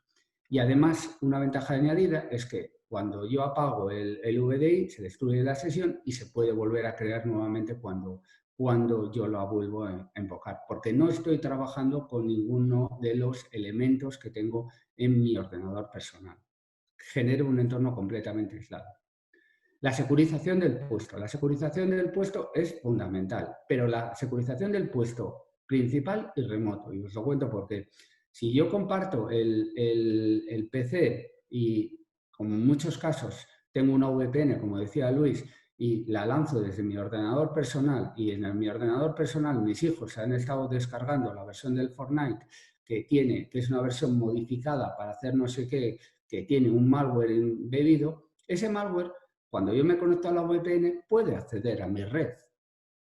Speaker 2: Y además, una ventaja añadida es que cuando yo apago el VDI, se destruye la sesión y se puede volver a crear nuevamente cuando yo lo vuelvo a invocar, porque no estoy trabajando con ninguno de los elementos que tengo en mi ordenador personal. Genero un entorno completamente aislado. La securización del puesto. La securización del puesto es fundamental, pero la securización del puesto principal y remoto, y os lo cuento porque si yo comparto el PC y, como en muchos casos, tengo una VPN, como decía Luis, y la lanzo desde mi ordenador personal y en mi ordenador personal mis hijos han estado descargando la versión del Fortnite que es una versión modificada para hacer no sé qué, que tiene un malware embebido, ese malware, cuando yo me conecto a la VPN, puede acceder a mi red.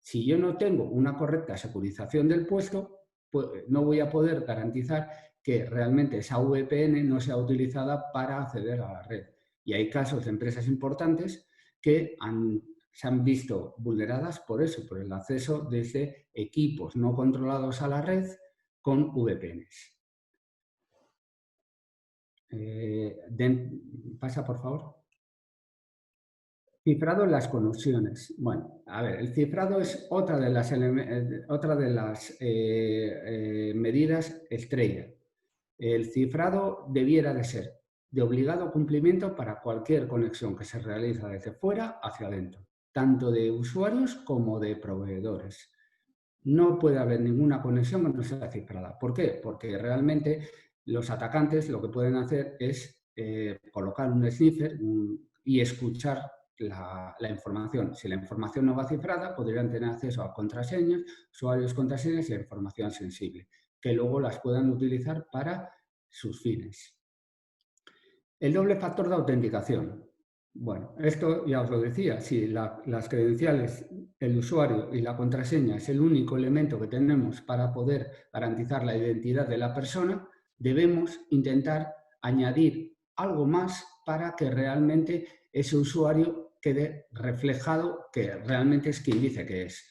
Speaker 2: Si yo no tengo una correcta securización del puesto, pues no voy a poder garantizar que realmente esa VPN no sea utilizada para acceder a la red. Y hay casos de empresas importantes que se han visto vulneradas por eso, por el acceso desde equipos no controlados a la red con VPNs. Pasa, por favor. Cifrado en las conexiones. Bueno, a ver, el cifrado es otra de las medidas estrella. El cifrado debiera de ser de obligado cumplimiento para cualquier conexión que se realiza desde fuera hacia adentro, tanto de usuarios como de proveedores. No puede haber ninguna conexión que no sea cifrada. ¿Por qué? Porque realmente los atacantes lo que pueden hacer es colocar un sniffer y escuchar la información. Si la información no va cifrada, podrían tener acceso a contraseñas, usuarios, contraseñas y a información sensible, que luego las puedan utilizar para sus fines. El doble factor de autenticación. Bueno, esto ya os lo decía, si las credenciales, el usuario y la contraseña es el único elemento que tenemos para poder garantizar la identidad de la persona, debemos intentar añadir algo más para que realmente ese usuario quede reflejado que realmente es quien dice que es.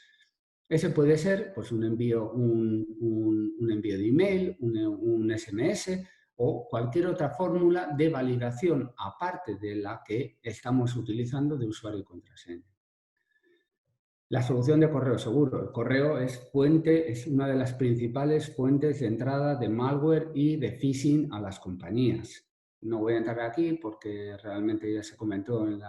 Speaker 2: Ese puede ser pues, un envío de email, un SMS, o cualquier otra fórmula de validación aparte de la que estamos utilizando de usuario y contraseña. La solución de correo seguro. El correo es una de las principales fuentes de entrada de malware y de phishing a las compañías. No voy a entrar aquí porque realmente ya se comentó en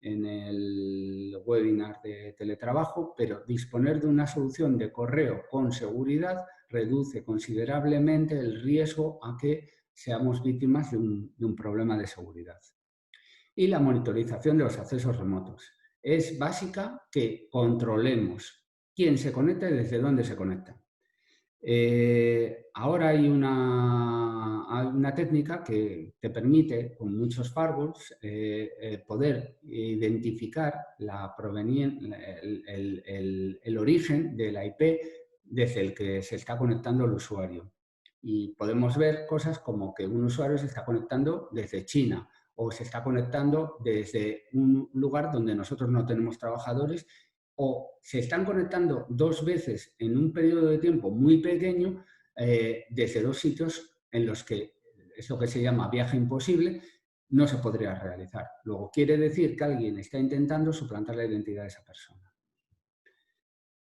Speaker 2: en el webinar de teletrabajo, pero disponer de una solución de correo con seguridad reduce considerablemente el riesgo a que seamos víctimas de un problema de seguridad. Y la monitorización de los accesos remotos. Es básica que controlemos quién se conecta y desde dónde se conecta. Ahora hay una técnica que te permite, con muchos firewalls, poder identificar el origen de la IP desde el que se está conectando el usuario. Y podemos ver cosas como que un usuario se está conectando desde China o se está conectando desde un lugar donde nosotros no tenemos trabajadores, o se están conectando 2 veces en un periodo de tiempo muy pequeño desde 2 sitios en los que eso que se llama viaje imposible no se podría realizar. Luego quiere decir que alguien está intentando suplantar la identidad de esa persona.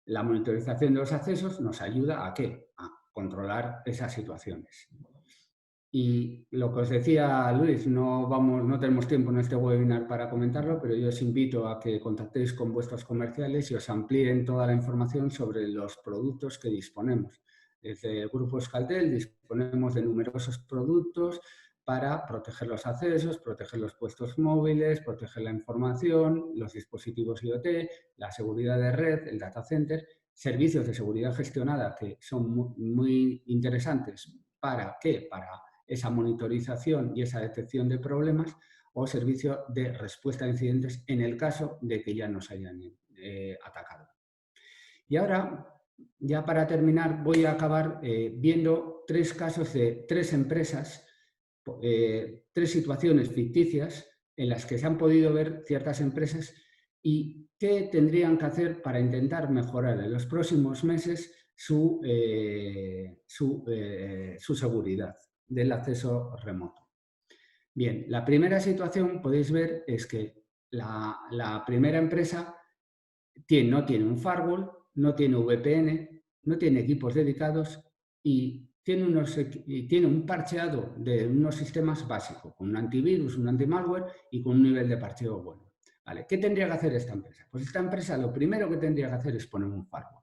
Speaker 2: La monitorización de los accesos nos ayuda ¿a qué? A controlar esas situaciones. Y lo que os decía Luis, no tenemos tiempo en este webinar para comentarlo, pero yo os invito a que contactéis con vuestros comerciales y os amplíen toda la información sobre los productos que disponemos. Desde el Grupo Euskaltel disponemos de numerosos productos para proteger los accesos, proteger los puestos móviles, proteger la información, los dispositivos IoT, la seguridad de red, el data center, servicios de seguridad gestionada que son muy interesantes. ¿Para qué? Para esa monitorización y esa detección de problemas, o servicio de respuesta a incidentes en el caso de que ya nos hayan atacado. Y ahora, ya para terminar, voy a acabar viendo 3 casos de 3 empresas, 3 situaciones ficticias en las que se han podido ver ciertas empresas y qué tendrían que hacer para intentar mejorar en los próximos meses su seguridad del acceso remoto. Bien, la primera situación, podéis ver, es que la primera empresa no tiene un firewall, no tiene VPN, no tiene equipos dedicados y tiene un parcheado de unos sistemas básicos, con un antivirus, un antimalware y con un nivel de parcheo bueno. ¿Vale? ¿Qué tendría que hacer esta empresa? Pues esta empresa lo primero que tendría que hacer es poner un firewall.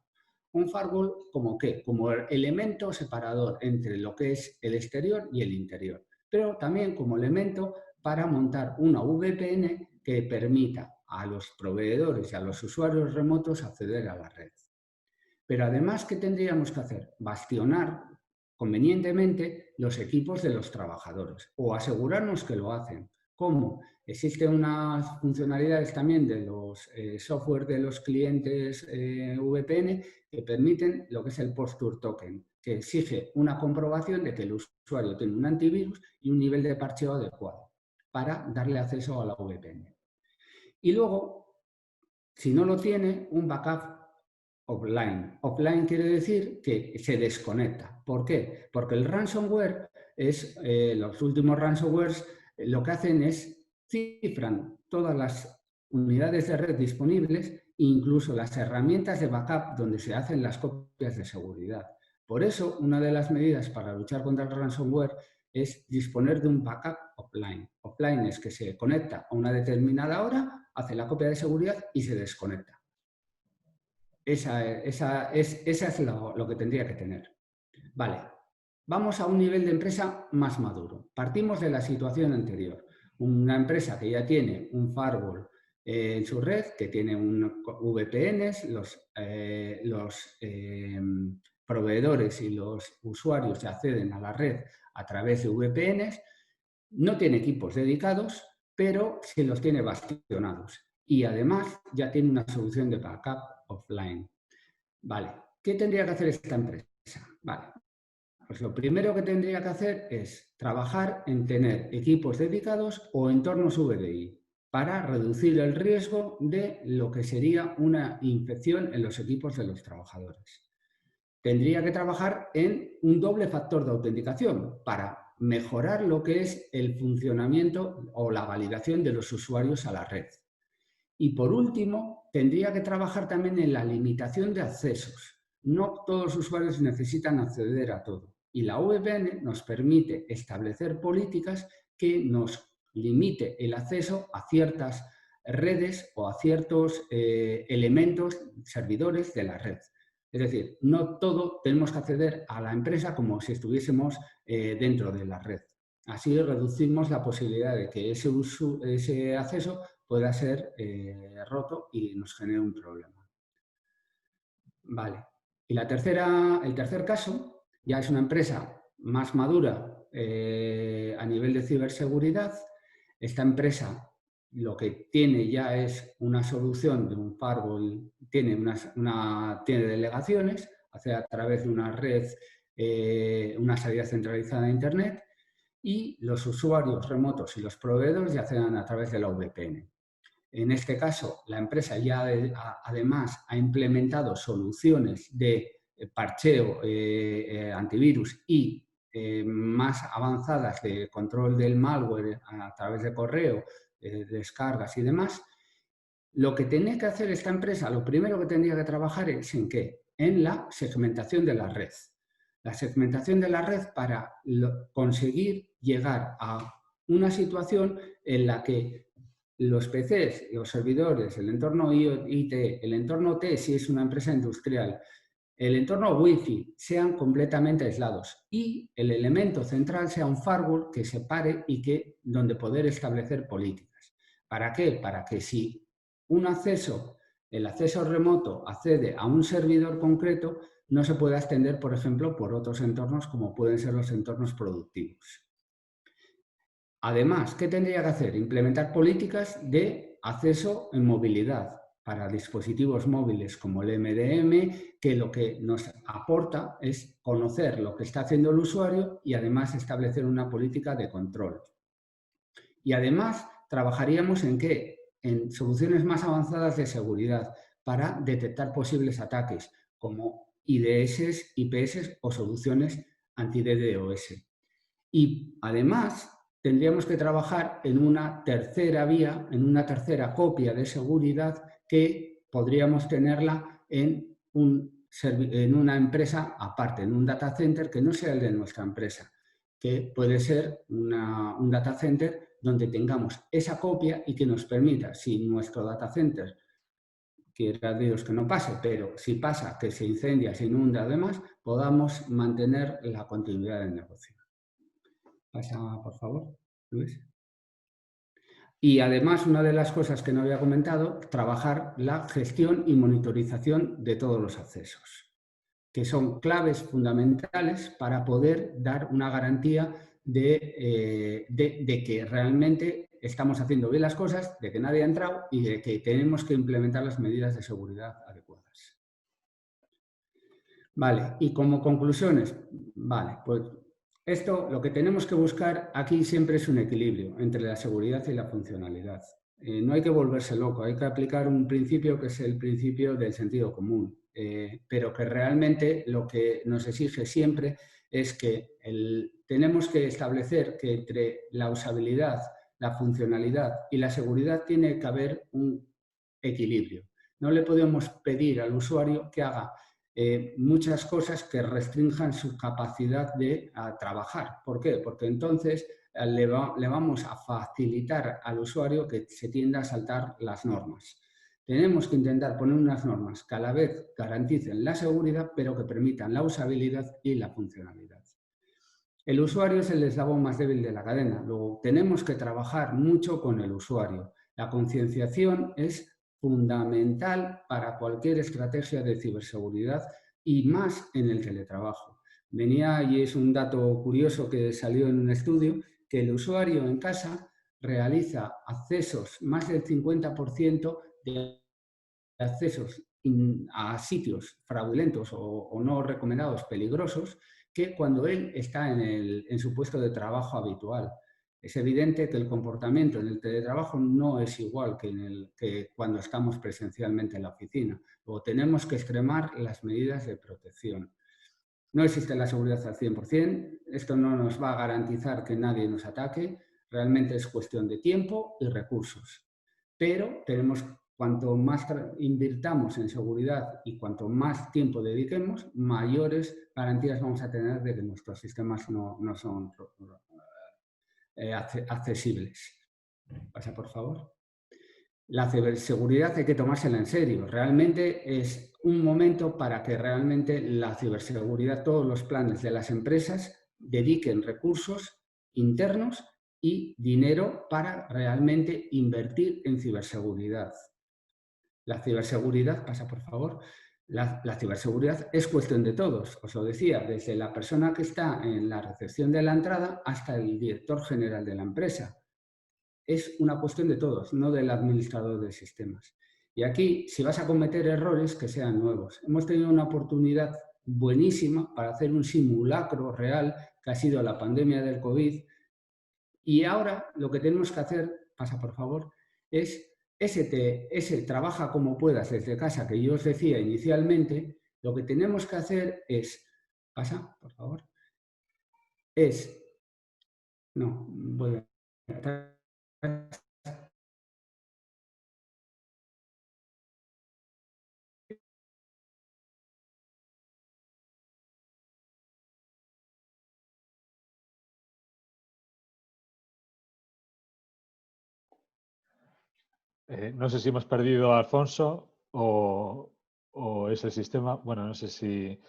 Speaker 2: Un firewall ¿como qué? Como elemento separador entre lo que es el exterior y el interior, pero también como elemento para montar una VPN que permita a los proveedores y a los usuarios remotos acceder a la red. Pero además, ¿qué tendríamos que hacer? Bastionar convenientemente los equipos de los trabajadores o asegurarnos que lo hacen. ¿Cómo? Existen unas funcionalidades también de los software de los clientes VPN que permiten lo que es el Posture Token, que exige una comprobación de que el usuario tiene un antivirus y un nivel de parcheo adecuado para darle acceso a la VPN. Y luego, si no lo tiene, un backup offline. Offline quiere decir que se desconecta. ¿Por qué? Porque el ransomware los últimos ransomwares lo que hacen es cifran todas las unidades de red disponibles, incluso las herramientas de backup donde se hacen las copias de seguridad. Por eso, una de las medidas para luchar contra el ransomware es disponer de un backup offline. Offline es que se conecta a una determinada hora, hace la copia de seguridad y se desconecta. Esa es lo que tendría que tener. Vale, vamos a un nivel de empresa más maduro. Partimos de la situación anterior. Una empresa que ya tiene un firewall en su red, que tiene un VPNs, los proveedores y los usuarios se acceden a la red a través de VPNs, no tiene equipos dedicados, pero sí los tiene bastionados. Y además ya tiene una solución de backup offline. Vale, ¿qué tendría que hacer esta empresa? Vale, pues lo primero que tendría que hacer es trabajar en tener equipos dedicados o entornos VDI para reducir el riesgo de lo que sería una infección en los equipos de los trabajadores. Tendría que trabajar en un doble factor de autenticación para mejorar lo que es el funcionamiento o la validación de los usuarios a la red. Y por último, tendría que trabajar también en la limitación de accesos. No todos los usuarios necesitan acceder a todo. Y la VPN nos permite establecer políticas que nos limite el acceso a ciertas redes o a ciertos elementos, servidores de la red. Es decir, no todo tenemos que acceder a la empresa como si estuviésemos dentro de la red. Así reducimos la posibilidad de que ese acceso pueda ser roto y nos genere un problema. Vale. Y el tercer caso ya es una empresa más madura a nivel de ciberseguridad. Esta empresa lo que tiene ya es una solución de un firewall, tiene delegaciones, hace a través de una red, una salida centralizada de Internet, y los usuarios remotos y los proveedores ya hacen a través de la VPN. En este caso, la empresa ya además ha implementado soluciones de parcheo, antivirus y más avanzadas de control del malware a través de correo, descargas y demás. Lo que tenía que hacer esta empresa, lo primero que tendría que trabajar es ¿en qué? En la segmentación de la red. La segmentación de la red para conseguir llegar a una situación en la que los PCs, los servidores, el entorno IT, el entorno T, si es una empresa industrial, el entorno Wi-Fi sean completamente aislados y el elemento central sea un firewall que separe y donde poder establecer políticas. ¿Para qué? Para que si el acceso remoto accede a un servidor concreto, no se pueda extender, por ejemplo, por otros entornos como pueden ser los entornos productivos. Además, ¿qué tendría que hacer? Implementar políticas de acceso en movilidad para dispositivos móviles como el MDM, que lo que nos aporta es conocer lo que está haciendo el usuario y además establecer una política de control. Y además, trabajaríamos ¿en qué? En soluciones más avanzadas de seguridad para detectar posibles ataques, como IDS, IPS o soluciones anti-DDoS. Y además, tendríamos que trabajar en una tercera vía, en una tercera copia de seguridad que podríamos tenerla en una empresa aparte, en un data center que no sea el de nuestra empresa, que puede ser un data center donde tengamos esa copia y que nos permita, si nuestro data center, quiera Dios que no pase, pero si pasa, que se incendia, se inunda, además, podamos mantener la continuidad del negocio. Pasa, por favor, Luis. Y además, una de las cosas que no había comentado, trabajar la gestión y monitorización de todos los accesos, que son claves fundamentales para poder dar una garantía de que realmente estamos haciendo bien las cosas, de que nadie ha entrado y de que tenemos que implementar las medidas de seguridad adecuadas. Vale, y como conclusiones, vale, pues esto, lo que tenemos que buscar aquí siempre es un equilibrio entre la seguridad y la funcionalidad. No hay que volverse loco, hay que aplicar un principio que es el principio del sentido común, pero que realmente lo que nos exige siempre es que tenemos que establecer que entre la usabilidad, la funcionalidad y la seguridad tiene que haber un equilibrio. No le podemos pedir al usuario que haga muchas cosas que restrinjan su capacidad de trabajar. ¿Por qué? Porque entonces le vamos a facilitar al usuario que se tienda a saltar las normas. Tenemos que intentar poner unas normas que a la vez garanticen la seguridad, pero que permitan la usabilidad y la funcionalidad. El usuario es el eslabón más débil de la cadena. Luego, tenemos que trabajar mucho con el usuario. La concienciación es fundamental para cualquier estrategia de ciberseguridad y más en el teletrabajo. Venía, y es un dato curioso que salió en un estudio, que el usuario en casa realiza accesos, más del 50% de accesos a sitios fraudulentos o no recomendados, peligrosos, que cuando él está en su puesto de trabajo habitual. Es evidente que el comportamiento en el teletrabajo no es igual que cuando estamos presencialmente en la oficina. O tenemos que extremar las medidas de protección. No existe la seguridad al 100%, esto no nos va a garantizar que nadie nos ataque, realmente es cuestión de tiempo y recursos. Pero cuanto más invirtamos en seguridad y cuanto más tiempo dediquemos, mayores garantías vamos a tener de que nuestros sistemas no son accesibles. Pasa, por favor. La ciberseguridad hay que tomársela en serio. Realmente es un momento para que realmente la ciberseguridad, todos los planes de las empresas dediquen recursos internos y dinero para realmente invertir en ciberseguridad. La ciberseguridad, pasa por favor, la ciberseguridad es cuestión de todos, os lo decía, desde la persona que está en la recepción de la entrada hasta el director general de la empresa. Es una cuestión de todos, no del administrador de sistemas. Y aquí, si vas a cometer errores, que sean nuevos. Hemos tenido una oportunidad buenísima para hacer un simulacro real, que ha sido la pandemia del COVID, y ahora lo que tenemos que hacer, pasa por favor, es ese trabaja como puedas desde casa que yo os decía inicialmente, lo que tenemos que hacer es, pasa por favor, es, no, voy a...
Speaker 1: No sé si hemos perdido a Alfonso o es el sistema. Bueno, no sé si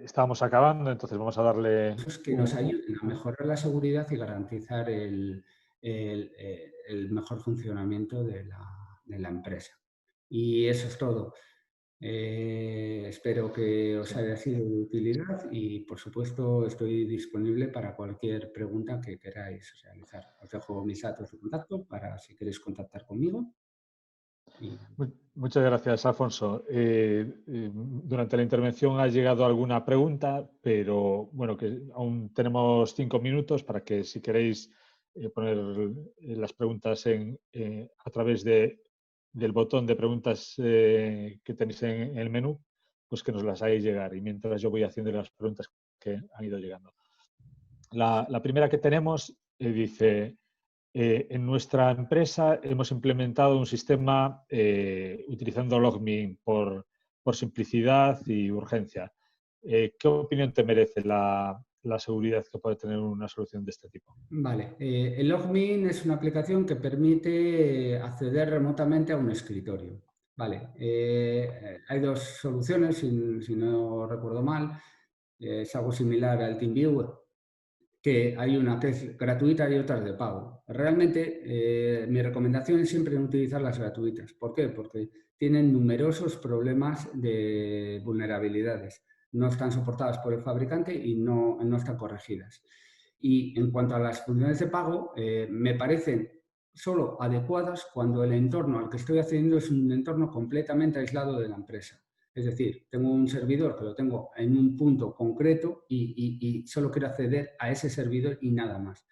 Speaker 1: estábamos acabando, entonces vamos a darle
Speaker 2: que nos ayuden a mejorar la seguridad y garantizar el mejor funcionamiento de la empresa. Y eso es todo. Espero que os haya sido de utilidad y, por supuesto, estoy disponible para cualquier pregunta que queráis realizar. Os dejo mis datos de contacto para si queréis contactar conmigo.
Speaker 1: Muchas gracias, Alfonso. Durante la intervención ha llegado alguna pregunta, pero bueno, que aún tenemos 5 minutos para que si queréis poner las preguntas a través del botón de preguntas que tenéis en el menú, pues que nos las hagáis llegar. Y mientras yo voy haciendo las preguntas que han ido llegando. La primera que tenemos dice... en nuestra empresa hemos implementado un sistema utilizando LogMeIn por simplicidad y urgencia. ¿Qué opinión te merece la seguridad que puede tener una solución de este tipo?
Speaker 2: Vale, el LogMeIn es una aplicación que permite acceder remotamente a un escritorio. Vale, hay dos soluciones, si no recuerdo mal. Es algo similar al TeamViewer, que hay una que es gratuita y otra de pago. Realmente mi recomendación es siempre utilizar las gratuitas. ¿Por qué? Porque tienen numerosos problemas de vulnerabilidades. No están soportadas por el fabricante y no están corregidas. Y en cuanto a las funciones de pago, me parecen solo adecuadas cuando el entorno al que estoy accediendo es un entorno completamente aislado de la empresa. Es decir, tengo un servidor que lo tengo en un punto concreto y solo quiero acceder a ese servidor y nada más.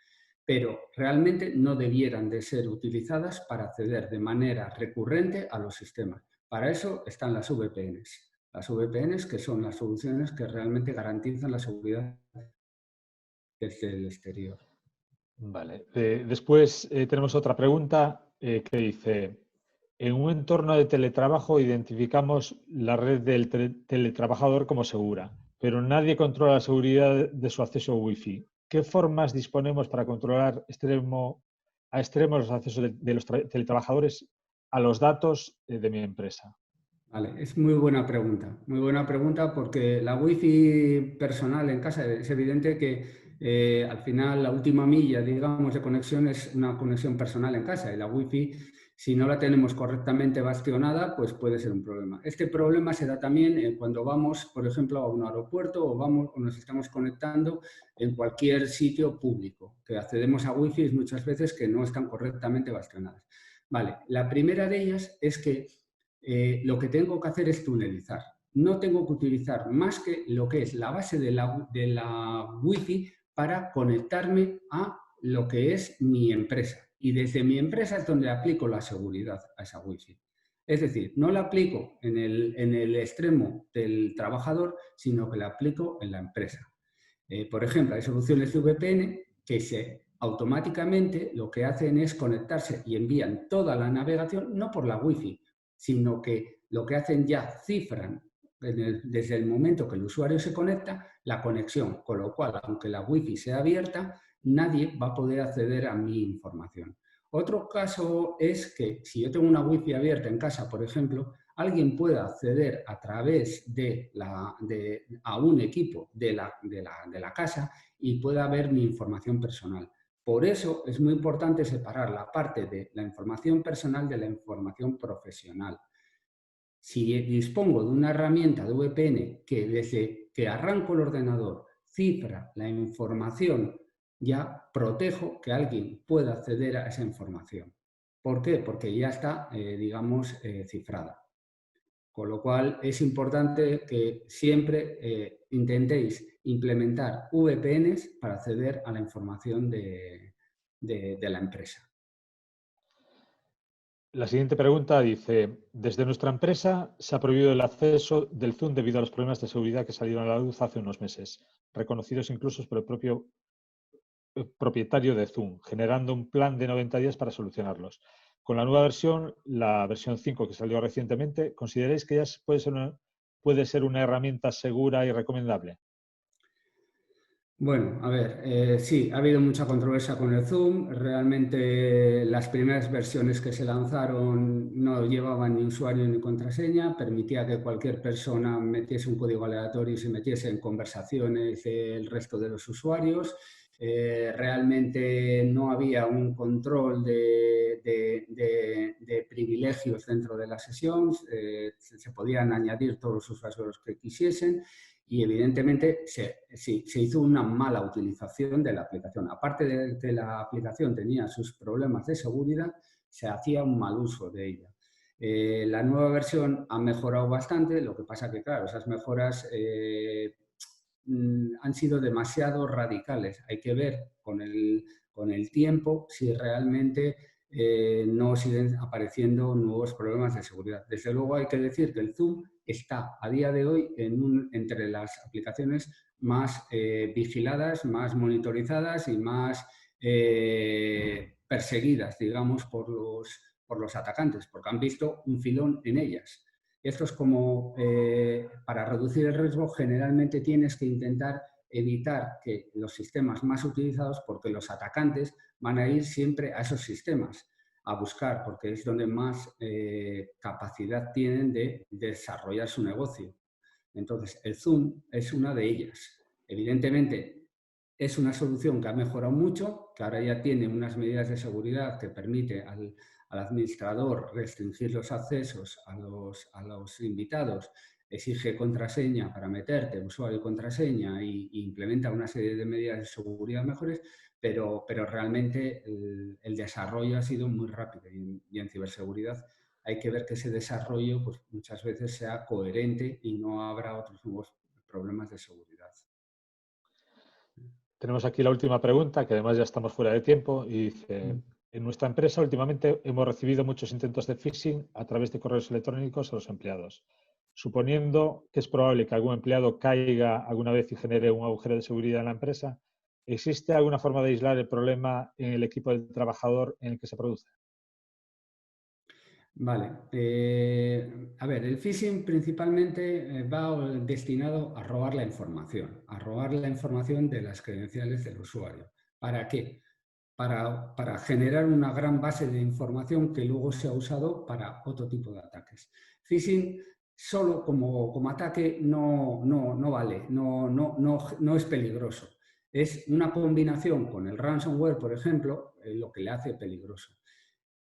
Speaker 2: Pero realmente no debieran de ser utilizadas para acceder de manera recurrente a los sistemas. Para eso están las VPNs. Las VPNs, que son las soluciones que realmente garantizan la seguridad desde el exterior.
Speaker 1: Vale. Después tenemos otra pregunta que dice, en un entorno de teletrabajo identificamos la red del teletrabajador como segura, pero nadie controla la seguridad de su acceso a Wi-Fi. ¿Qué formas disponemos para controlar a extremo los accesos de los teletrabajadores a los datos de mi empresa?
Speaker 2: Vale, es muy buena pregunta porque la Wi-Fi personal en casa es evidente que al final la última milla, digamos, de conexión es una conexión personal en casa y la Wi-Fi, si no la tenemos correctamente bastionada, pues puede ser un problema. Este problema se da también cuando vamos, por ejemplo, a un aeropuerto o nos estamos conectando en cualquier sitio público, que accedemos a Wi-Fi muchas veces que no están correctamente bastionadas. Vale, la primera de ellas es que lo que tengo que hacer es tunelizar. No tengo que utilizar más que lo que es la base de la Wi-Fi para conectarme a lo que es mi empresa. Y desde mi empresa es donde aplico la seguridad a esa Wi-Fi. Es decir, no la aplico en el extremo del trabajador, sino que la aplico en la empresa. Por ejemplo, hay soluciones de VPN que automáticamente lo que hacen es conectarse y envían toda la navegación, no por la Wi-Fi, sino que lo que hacen ya cifran desde el momento que el usuario se conecta la conexión, con lo cual, aunque la Wi-Fi sea abierta, nadie va a poder acceder a mi información. Otro caso es que si yo tengo una wifi abierta en casa, por ejemplo, alguien pueda acceder a través a un equipo de la casa y pueda ver mi información personal. Por eso es muy importante separar la parte de la información personal de la información profesional. Si dispongo de una herramienta de VPN que desde que arranco el ordenador cifra la información, ya protejo que alguien pueda acceder a esa información. ¿Por qué? Porque ya está, digamos, cifrada. Con lo cual es importante que siempre intentéis implementar VPNs para acceder a la información de la empresa.
Speaker 1: La siguiente pregunta dice, desde nuestra empresa se ha prohibido el acceso del Zoom debido a los problemas de seguridad que salieron a la luz hace unos meses, reconocidos incluso por el propio propietario de Zoom, generando un plan de 90 días para solucionarlos. Con la nueva versión, la versión 5 que salió recientemente, ¿consideráis que ya puede ser una herramienta segura y recomendable?
Speaker 2: Bueno, a ver, sí, ha habido mucha controversia con el Zoom. Realmente las primeras versiones que se lanzaron no llevaban ni usuario ni contraseña, permitía que cualquier persona metiese un código aleatorio y se metiese en conversaciones del resto de los usuarios. Realmente no había un control de privilegios dentro de la sesión, se podían añadir todos los usuarios que quisiesen. Y evidentemente se hizo una mala utilización de la aplicación. Aparte de que la aplicación tenía sus problemas de seguridad, se hacía un mal uso de ella. La nueva versión ha mejorado bastante, lo que pasa que, claro, esas mejoras han sido demasiado radicales. Hay que ver con el tiempo si realmente no siguen apareciendo nuevos problemas de seguridad. Desde luego hay que decir que el Zoom está a día de hoy entre las aplicaciones más vigiladas, más monitorizadas y más perseguidas, digamos, por los atacantes, porque han visto un filón en ellas. Esto es como, para reducir el riesgo, generalmente tienes que intentar evitar que los sistemas más utilizados, porque los atacantes van a ir siempre a esos sistemas a buscar, porque es donde más capacidad tienen de desarrollar su negocio. Entonces, el Zoom es una de ellas. Evidentemente, es una solución que ha mejorado mucho, que ahora ya tiene unas medidas de seguridad que permite al administrador restringir los accesos a los invitados, exige contraseña para meterte, usuario y contraseña, y implementa una serie de medidas de seguridad mejores, pero realmente el desarrollo ha sido muy rápido y en ciberseguridad hay que ver que ese desarrollo pues, muchas veces sea coherente y no habrá otros nuevos problemas de seguridad.
Speaker 1: Tenemos aquí la última pregunta, que además ya estamos fuera de tiempo, y dice, en nuestra empresa últimamente hemos recibido muchos intentos de phishing a través de correos electrónicos a los empleados. Suponiendo que es probable que algún empleado caiga alguna vez y genere un agujero de seguridad en la empresa, ¿existe alguna forma de aislar el problema en el equipo del trabajador en el que se produce?
Speaker 2: Vale. A ver, el phishing principalmente va destinado a robar la información de las credenciales del usuario. ¿Para qué? Para generar una gran base de información que luego se ha usado para otro tipo de ataques. Phishing solo como ataque no vale, no es peligroso. Es una combinación con el ransomware, por ejemplo, lo que le hace peligroso.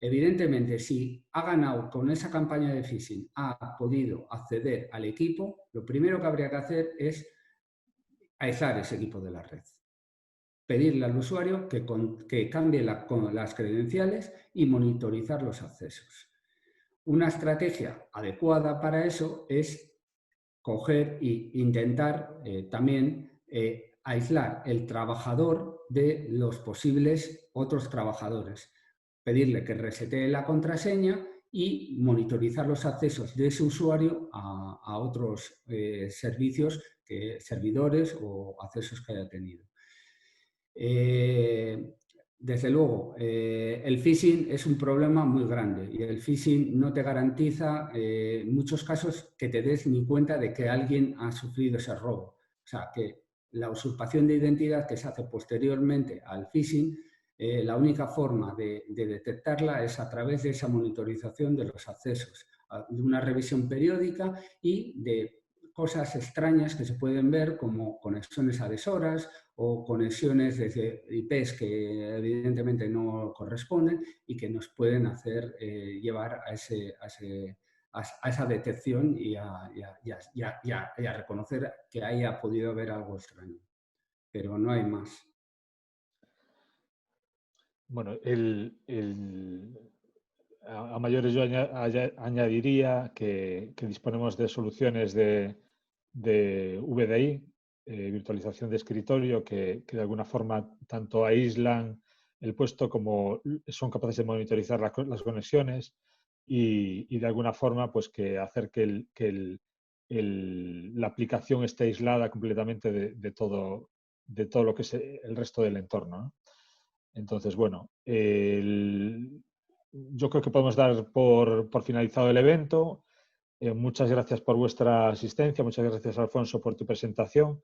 Speaker 2: Evidentemente, si ha ganado con esa campaña de phishing, ha podido acceder al equipo, lo primero que habría que hacer es aislar ese equipo de la red. Pedirle al usuario que cambie las credenciales y monitorizar los accesos. Una estrategia adecuada para eso es coger e intentar también aislar el trabajador de los posibles otros trabajadores. Pedirle que resetee la contraseña y monitorizar los accesos de ese usuario a otros servicios, servidores o accesos que haya tenido. Desde luego, el phishing es un problema muy grande y el phishing no te garantiza en muchos casos que te des ni cuenta de que alguien ha sufrido ese robo. O sea, que la usurpación de identidad que se hace posteriormente al phishing La única forma de detectarla es a través de esa monitorización de los accesos, de una revisión periódica y de cosas extrañas que se pueden ver como conexiones a deshoras o conexiones desde IPs que evidentemente no corresponden y que nos pueden hacer llevar a esa detección y a reconocer que haya podido haber algo extraño. Pero no hay más.
Speaker 1: Bueno, a mayores yo añadiría que disponemos de soluciones de VDI, virtualización de escritorio, que de alguna forma tanto aíslan el puesto como son capaces de monitorizar las conexiones y de alguna forma pues que hacer la aplicación esté aislada completamente de todo lo que es el resto del entorno, ¿no? Entonces, bueno, yo creo que podemos dar por finalizado el evento. Muchas gracias por vuestra asistencia, muchas gracias, Alfonso, por tu presentación.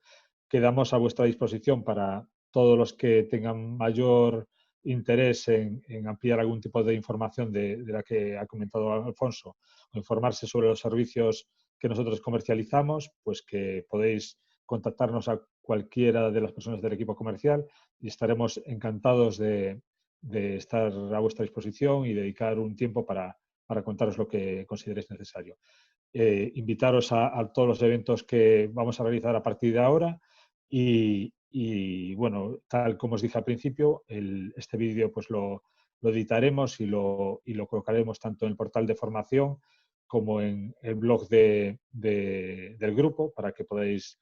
Speaker 1: Quedamos a vuestra disposición para todos los que tengan mayor interés en ampliar algún tipo de información de la que ha comentado Alfonso o informarse sobre los servicios que nosotros comercializamos, pues que podéis contactarnos a cualquiera de las personas del equipo comercial y estaremos encantados de estar a vuestra disposición y dedicar un tiempo para contaros lo que consideréis necesario. Invitaros a todos los eventos que vamos a realizar a partir de ahora y bueno, tal como os dije al principio, este vídeo pues lo editaremos y lo colocaremos tanto en el portal de formación como en el blog del grupo para que podáis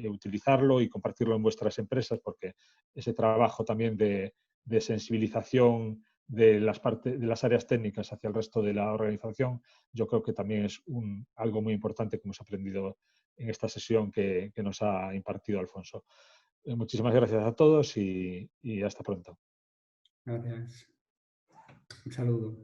Speaker 1: utilizarlo y compartirlo en vuestras empresas, porque ese trabajo también de sensibilización de las áreas técnicas hacia el resto de la organización, yo creo que también es algo muy importante que hemos aprendido en esta sesión que nos ha impartido Alfonso. Muchísimas gracias a todos y hasta pronto.
Speaker 2: Gracias. Un saludo.